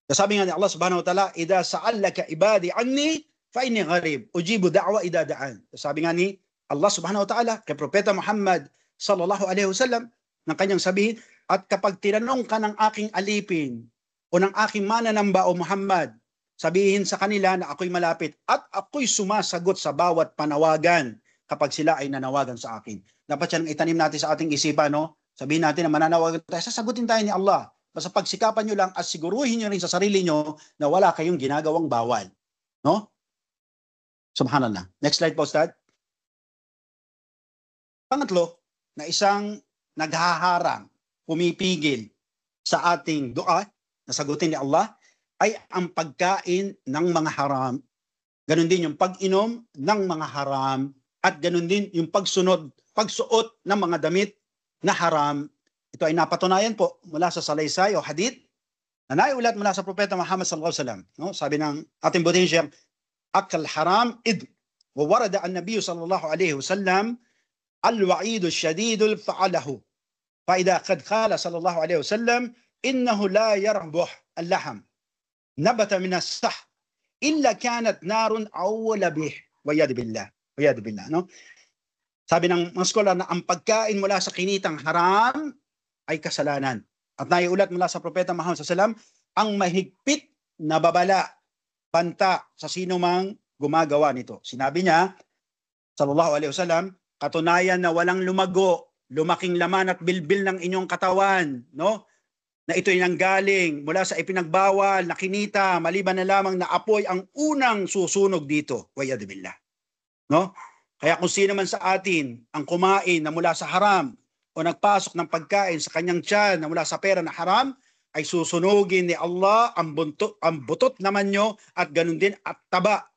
Sabi nga ni Allah subhanahu wa ta'ala, idha sa'allaka ibadi anni fa inni gharib ujibu da'wa idha da'an. Sabi nga ni Allah subhanahu wa ta'ala kay Propeta Muhammad sallallahu alaihi wasallam ng kanyang sabihin, at kapag tinanong ka ng aking alipin o ng aking mananamba o Muhammad, sabihin sa kanila na ako'y malapit at ako'y sumasagot sa bawat panawagan kapag sila ay nanawagan sa akin. Dapat yan itanim natin sa ating isipan, no? Sabihin natin na mananawagan tayo, sasagutin tayo ni Allah. Basta pagsikapan nyo lang at siguruhin nyo rin sa sarili nyo na wala kayong ginagawang bawal. No? Subhanallah. Next slide po, Ustad. Pangatlo, na isang naghaharang, pumipigil sa ating dua na sagutin ni Allah ay ang pagkain ng mga haram. Ganon din yung pag-inom ng mga haram at ganon din yung pagsuot ng mga damit na haram. Ito ay napatunayan po mula sa salaysay o hadith na naiulat mula sa Propeta Muhammad sallallahu alaihi wasallam. No? Sabi ng ating buting Sheikh, akal haram id wa warada an-nabiy sallallahu alaihi wasallam al-wa'id ash-shadid fa'alahu. Fa idha qad qala sallallahu alaihi wasallam innahu la yarbuh al-lahm nabata min as-sah illa kanat narun aw labih. Wa'yad billah. Wa'yad billah, no? Sabi ng mga scholar na ang pagkain mula sa kinitang haram ay kasalanan. At naiulat mula sa Propeta Muhammad sallallahu alaihi wasallam ang mahigpit na babala, banta sa sino mang gumagawa nito. Sinabi niya, sallallahu alaihi wasallam, katunayan na walang lumago, lumaking laman at bilbil ng inyong katawan, no? Na ito'y nanggaling mula sa ipinagbawal na kinita, maliban na lamang na apoy ang unang susunog dito. Wa'yad billah. No? Kaya kung sino man sa atin ang kumain na mula sa haram o nagpasok ng pagkain sa kanyang tiyan na mula sa pera na haram, ay susunugin ni Allah ang butot naman nyo at ganun din at taba.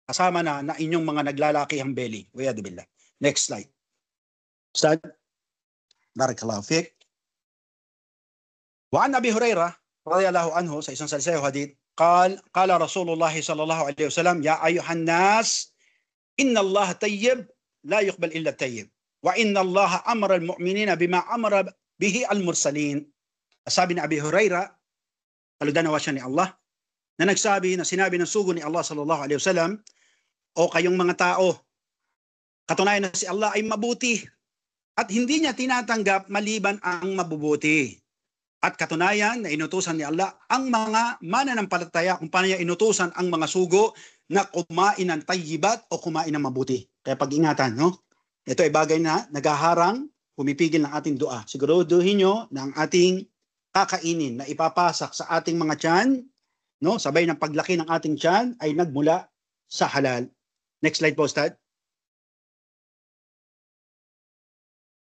Kasama na inyong mga naglalakihang belly. Wa'yad billah. Next slide. Ustad. Barakallahu fiqh. Wa an Abi Hurairah radhiyallahu anhu sa isang salaysay hadith, qala Rasulullah sallallahu alaihi wasallam, ya ayuhan nas, inna Allah tayyib la yuqbal illa tayyib. Wa inna Allah amara al-mu'minina bima amara bihi al-mursalin. Sabi ni Abi Hurairah, kaludan nawa siya ni Allah, na nagsabi, na sinabi ng sugo ni Allah sallallahu alaihi wasallam, o kayong mga tao, katunayan na si Allah ay mabuti at hindi niya tinatanggap maliban ang mabubuti. At katunayan na inutusan ni Allah ang mga mananampalataya kung paano niya inutusan ang mga sugo na kumain ng tayyibat o kumain ng mabuti. Kaya pag-ingatan, no? Ito ay bagay na naghaharang, pumipigil ng ating dua. Siguraduhin nyo na ang ating kakainin na ipapasak sa ating mga tiyan, no? Sabay ng paglaki ng ating tiyan ay nagmula sa halal. Next slide po, Ustad.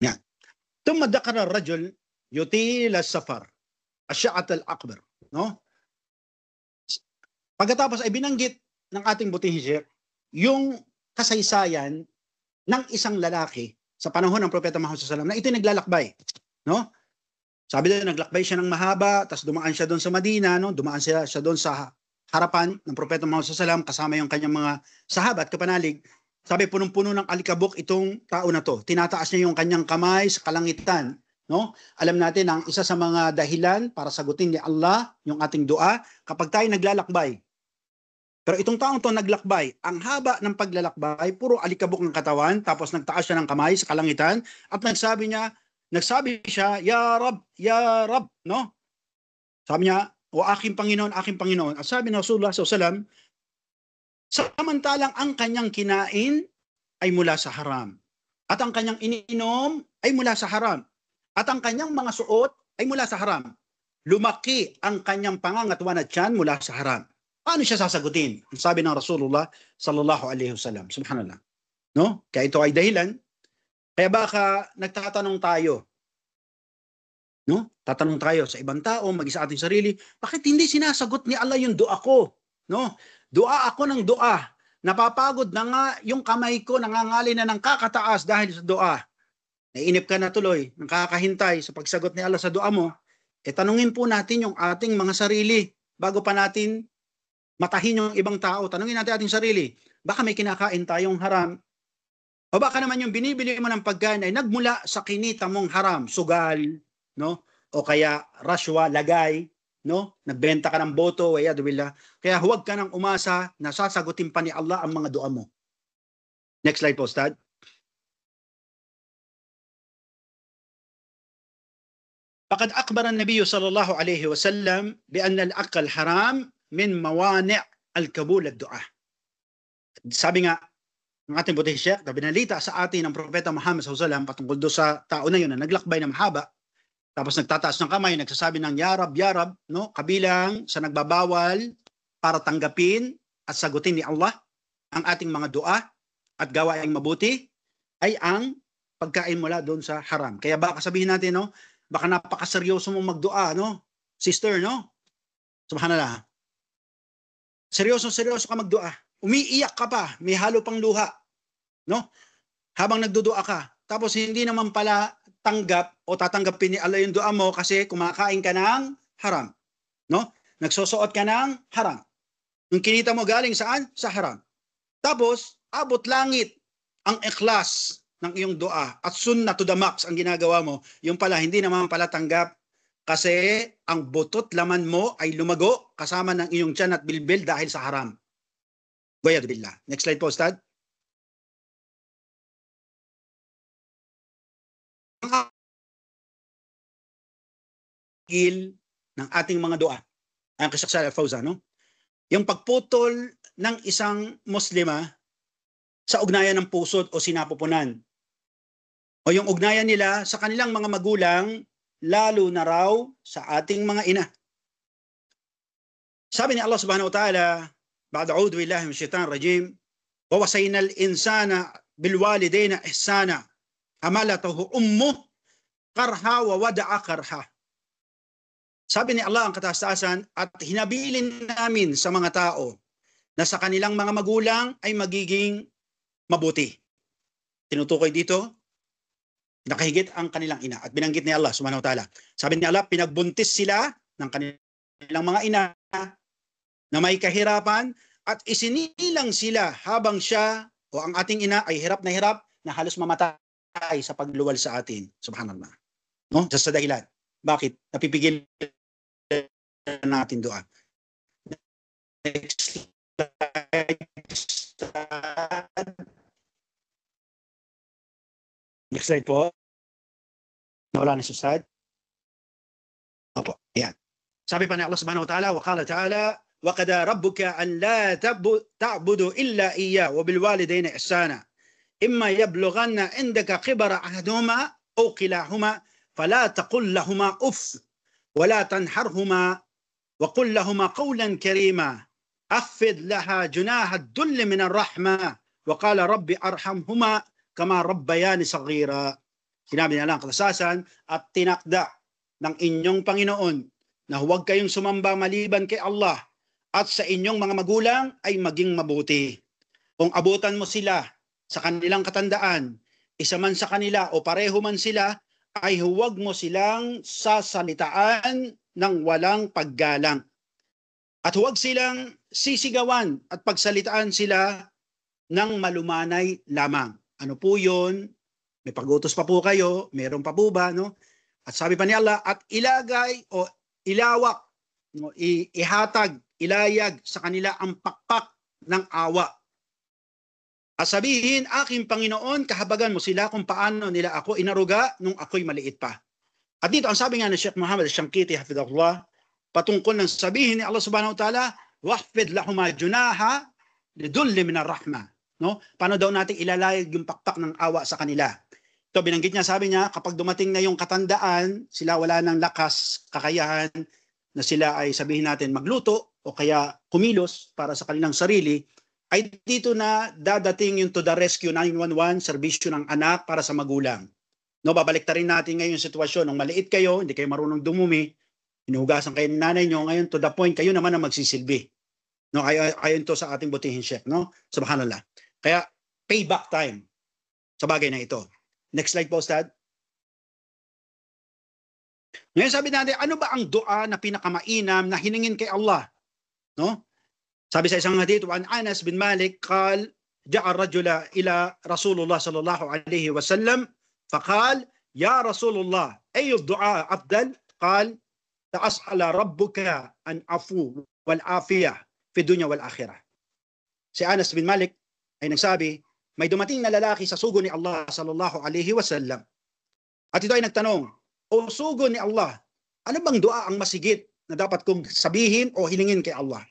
Yan. Tumma dakara rajul yutil as-safar asy'at al-akbar, no? Pagkatapos ay binanggit ng ating buting Sheikh yung kasaysayan ng isang lalaki sa panahon ng Propeta Muhammad sallallahu alaihi wasallam na ito'y naglalakbay, no? Sabi doon, naglakbay siya ng mahaba, tapos dumaan siya doon sa Madina, no? Dumaan siya doon sa harapan ng Propeta Muhammad sallallahu alaihi wasallam kasama yung kanyang mga sahabat, kapanalig. Sabi, punong-puno ng alikabok itong tao na to. Tinataas niya yung kanyang kamay sa kalangitan, no? Alam natin ang isa sa mga dahilan para sagutin ni Allah yung ating dua kapag tayo naglalakbay. Pero itong taong to naglakbay, ang haba ng paglalakbay, puro alikabok ng katawan, tapos nagtaas siya ng kamay sa kalangitan at nagsabi siya, Ya Rab, no? Sabi niya, o aking Panginoon, aking Panginoon. At sabi ng Rasulullah sallallahu alaihi wasallam, samantalang ang kanyang kinain ay mula sa haram. At ang kanyang iniinom ay mula sa haram. At ang kanyang mga suot ay mula sa haram. Lumaki ang kanyang pangangatawan at tiyan mula sa haram. Paano siya sasagutin? Ang sabi ng Rasulullah sallallahu alaihi wasallam. Subhanallah. No? Kaya ito ay dahilan. Kaya baka nagtatanong tayo. No? Tatanong tayo sa ibang tao, mag-isa ating sarili, bakit hindi sinasagot ni Allah yung dua ko? No? Dua ako ng dua. Napapagod na nga yung kamay ko, nangangali na ng kakataas dahil sa dua. Nainip ka na tuloy, nakakahintay sa pagsagot ni Allah sa dua mo, tanungin po natin yung ating mga sarili bago pa natin matahin yung ibang tao. Tanungin natin ating sarili, baka may kinakain tayong haram? O baka naman yung binibili mo ng pagkain ay nagmula sa kinita mong haram, sugal, no? O kaya rashwa, lagay, no? Nagbenta ka ng boto, billah. Kaya huwag ka nang umasa na sasagutin pa ni Allah ang mga dua mo. Next slide po, Ustad. فقد أخبر النبي صلى الله عليه وسلم بأن الأكل حرام من موانع القبول الدعاء. Sabi nga ng ating buting Sheikh, na binalita sa atin ng Propeta Muhammad sallallahu alaihi wasallam patungkol do sa tao na yun na naglakbay na mahaba, tapos nagtataas ng kamay, nagsasabi ng Ya Rab, no? Kabilang sa nagbabawal para tanggapin at sagutin ni Allah ang ating mga dua at gawaing mabuti ay ang pagkain mula doon sa haram. Kaya baka sabihin natin, no, baka napakaseryoso mong magdua, no? Sister, no? Subhanallah. Seryoso ka magdua. Umiiyak ka pa, may halo pang luha, no? Habang nagdudua ka. Tapos hindi naman pala tanggap o tatanggapin ni Allah yung dua mo kasi kumakain ka ng haram, no? Nagsusuot ka ng haram. Yung kinita mo galing saan? Sa haram. Tapos, abot langit ang ikhlas ng iyong dua at sunnah to the max ang ginagawa mo. Yung pala, hindi naman pala tanggap kasi ang butot laman mo ay lumago kasama ng iyong tiyan at bilbil dahil sa haram. Wa'yad billah. Next slide po, Ustad. Ng ating mga dua. Ang Sheikh Al-Fawzan, no? Yung pagputol ng isang Muslima sa ugnayan ng pusod o sinapupunan. O yung ugnayan nila sa kanilang mga magulang, lalo na raw sa ating mga ina. Sabi ni Allah subhanahu wa ta'ala, ba'da a'udhu billahi minash shaitanir rajim, wa wasayna al-insana bil walidayna ihsana, hamalatahu ummuh karha wa wada'a karha. Sabi ni Allah ang kataas-taasan, at hinabilin namin sa mga tao na sa kanilang mga magulang ay magiging mabuti. Tinutukoy dito, nakahigit ang kanilang ina. At binanggit ni Allah subhanahu wa ta'ala. Sabi ni Allah, pinagbuntis sila ng kanilang mga ina na may kahirapan at isinilang sila habang siya o ang ating ina ay hirap na halos mamatay sa pagluwal sa atin. Subhanallah. No? Just sa dahilan. Bakit? Napipigil natin doon. Next slide. Next slide po. Nawala na sa slide. Opo, yan. Sabi pa ni Allah subhanahu wa ta'ala, wa qala ta'ala, wa qada rabbuka an la ta'budu illa iya wa bil walidayni ihsana. Imma yablughanna indaka kibara ahaduhuma aw kilahuma fala taqul lahumā uff wa la tanharhumā wa qul lahumā qawlan karīmā. Akhfid laha junaha ad-dull min ar-rahmah wa qala rabbi arhamhuma kama rabbayani saghira. Sinabi niya lang katasasan at tinakda ng inyong Panginoon na huwag kayong sumamba maliban kay Allah at sa inyong mga magulang ay maging mabuti. Kung abutan mo sila sa kanilang katandaan, isa man sa kanila o pareho man sila, ay huwag mo silang sasalitaan ng walang paggalang. At huwag silang sisigawan at pagsalitaan sila ng malumanay lamang. Ano po yun? May pag-utos pa po kayo, meron pa po ba, no? At sabi pa ni Allah, at ilagay o ilawak, no, ihatag, ilayag sa kanila ang pakpak ng awa. At sabihin, aking Panginoon, kahabagan mo sila kung paano nila ako inaruga nung ako'y maliit pa. At dito, ang sabi nga ni Sheikh Muhammad Al-Shankiti, hafidhahullah, patungkol ng sabihin ni Allah subhanahu wa ta'ala, wahfid lahuma junaha lidulli minar rahmah. No? Paano daw natin ilalayag yung pakpak ng awa sa kanila? Ito, binanggit niya, sabi niya, kapag dumating na yung katandaan, sila wala ng lakas, kakayahan, na sila ay sabihin natin magluto o kaya kumilos para sa kanilang sarili, ay dito na dadating yung to the rescue 911, serbisyo ng anak para sa magulang. No, babalik ta rin natin ngayon yung sitwasyon. Nung maliit kayo, hindi kayo marunong dumumi, hinuhugasan kayo ng nanay nyo, ngayon to the point, kayo naman ang magsisilbi. No, ayon to sa ating butihin Sheikh, no? Subhanallah. Kaya payback time sa bagay na ito. Next slide po, Ustad. Ngayon sabi natin, ano ba ang dua na pinakamainam na hiningin kay Allah? No? Sabi sa isang hadith, wa an Anas bin Malik, qal, ja'a ar-rajula ila Rasulullah sallallahu alayhi wa sallam, faqal, ya Rasulullah, ayu ad-du'a afdal? Qal, ta'as'ala rabbuka an afu wal afiyah fi dunya wal akhirah. Si Anas bin Malik ay nagsabi, may dumating na lalaki sa sugo ni Allah sallallahu alaihi wasallam. At ito ay nagtanong, o sugo ni Allah, ano bang dua ang masigit na dapat kong sabihin o hilingin kay Allah?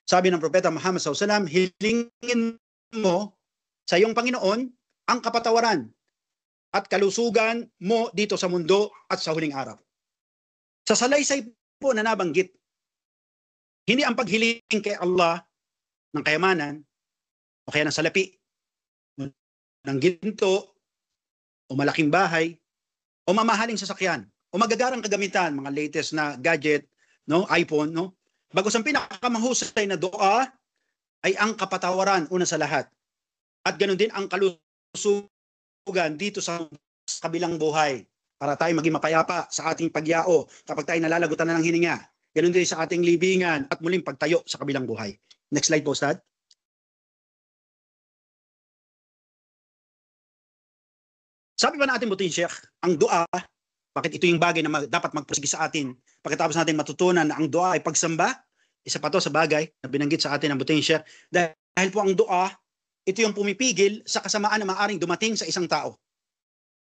Sabi ng Propeta Muhammad sallallahu alaihi wasallam, hilingin mo sa iyong Panginoon ang kapatawaran at kalusugan mo dito sa mundo at sa huling araw. Sa salaysay po na nabanggit, hindi ang paghiling kay Allah ng kayamanan o kaya ng salapi, ng ginto, o o malaking bahay, o mamahaling sasakyan, o magagarang kagamitan, mga latest na gadget, no, iPhone, no? Bagos ang pinakamahusay na dua ay ang kapatawaran una sa lahat. At ganoon din ang kalusugan dito sa kabilang buhay para tayo maging mapayapa sa ating pagyao kapag tayo nalalagutan na ng hininga. Ganoon din sa ating libingan at muling pagtayo sa kabilang buhay. Next slide po, Ustad. Sabi pa natin, buting Sheikh, ang dua, bakit ito yung bagay na dapat magpursige sa atin pagkatapos natin matutunan na ang dua ay pagsamba, isa pa to sa bagay na binanggit sa atin ng buting Sheikh, dahil po ang dua, ito yung pumipigil sa kasamaan na maaaring dumating sa isang tao.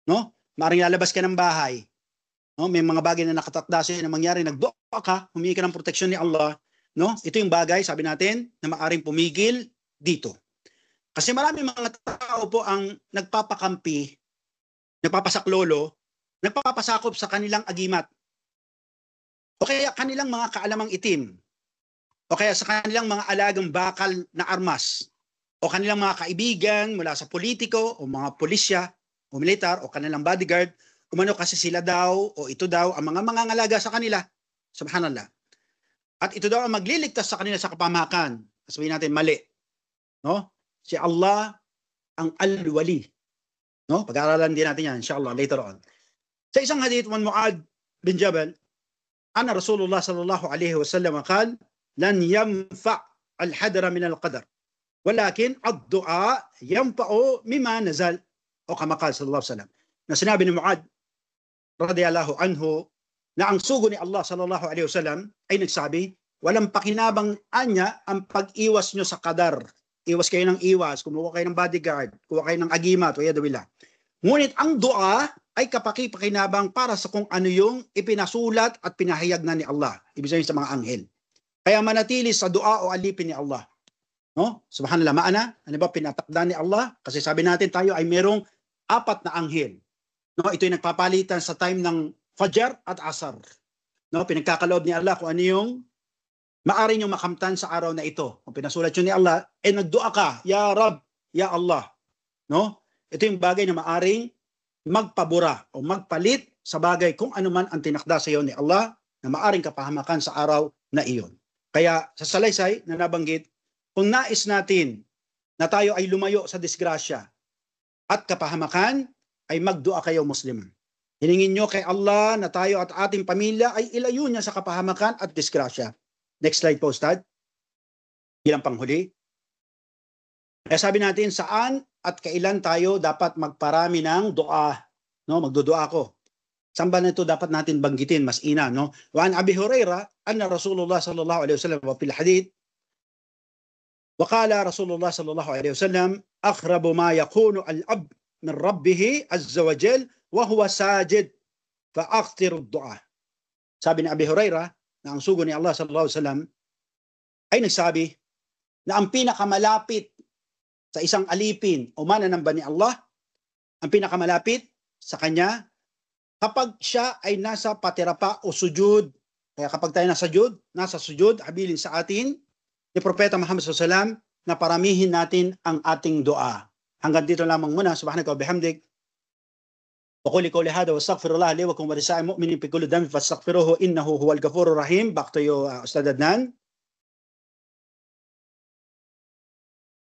No? Maaaring lalabas ka ng bahay, no? May mga bagay na nakatakda sa'yo na mangyari, nagdua ka, humingi ka ng proteksyon ni Allah, no? Ito yung bagay, sabi natin, na maaaring pumigil dito. Kasi marami mga tao po ang nagpapakampi, nagpapasaklolo, nagpapasakop sa kanilang agimat. O kaya kanilang mga kaalamang itim. O kaya sa kanilang mga alagang bakal na armas. O kanilang mga kaibigan mula sa politiko o mga pulisya o militar o kanilang bodyguard. Umano kasi sila daw o ito daw ang mga mangangalaga sa kanila. Subhanallah. At ito daw ang magliligtas sa kanila sa kapamahakan. Sabihin natin, mali. No? Si Allah ang al-wali. No? Pag-aaralan din natin yan, inshallah, later on. Sa isang hadith, man Mu'ad bin Jabal, anna Rasulullah sallallahu alaihi wasallam qal, lan yanfa' al-hadra min al-qadar, walakin ad-du'a yanfa'u mimma nazal. O kama qala sallallahu alaihi wasallam. Na sinabi ni Mu'ad radiyallahu anhu na ang sugo ni Allah sallallahu alaihi wasallam ay nagsabi, walang pakinabang anya ang pag-iwas nyo sa qadar. Iwas kayo ng iwas, kumuha kayo ng bodyguard, kuha kayo ng agimat, o yadawila. Ngunit ang dua ay kapaki-pakinabang para sa kung ano yung ipinasulat at pinahayag na ni Allah. Ibig sabihin sa mga anghel. Kaya manatili sa dua o alipin ni Allah. No? Subhanallah, maana, ano ba pinatakda ni Allah? Kasi sabi natin tayo ay merong 4 na anghel. No? Ito yung nagpapalitan sa time ng Fajr at Asar. No? Pinagkakaloob ni Allah kung ano yung maaari nyo makamtan sa araw na ito. Kung pinasulat yun ni Allah, nagdua ka, Ya Rab, Ya Allah. No? Ito yung bagay na maaring magpabura o magpalit sa bagay kung ano man ang tinakda sa iyo ni Allah na maaring kapahamakan sa araw na iyon. Kaya sa salaysay na nabanggit, kung nais natin na tayo ay lumayo sa disgrasya at kapahamakan, ay magdua kayo Muslim. Hiningin nyo kay Allah na tayo at ating pamilya ay ilayo niya sa kapahamakan at disgrasya. Next slide po, Ustad. Bilang panghuli. Kaya sabi natin, saan at kailan tayo dapat magparami ng dua. No? Magdudua ako. Saan ba nito dapat natin banggitin? Mas ina. No? Wa an Abi Hurairah, anna Rasulullah sallallahu alaihi wasallam wa fil hadith, wa qala Rasulullah sallallahu alaihi wasallam, akhrabu ma yakunu al-ab min rabbih azza wa jal wa huwa sajid fa akhtiru ad-du'a. Sabi ni Abi Hurairah, na ang sugo ni Allah sallallahu alaihi wasallam ay nagsabi na ang pinakamalapit sa isang alipin o mananamba ni Allah, ang pinakamalapit sa kanya kapag siya ay nasa patirapa o sujud. Kaya kapag tayo nasa sujud, habilin sa atin ni Propeta Muhammad sallallahu alaihi wasallam na paramihin natin ang ating dua. Hanggang dito lamang muna. Subhanaka wa bihamdik. وقولي قولي هذا واستغفر الله لي وكم ولسائر المؤمنين بكل ذنب فاستغفروه انه هو الغفور الرحيم. Back to you, Ustad Adnan.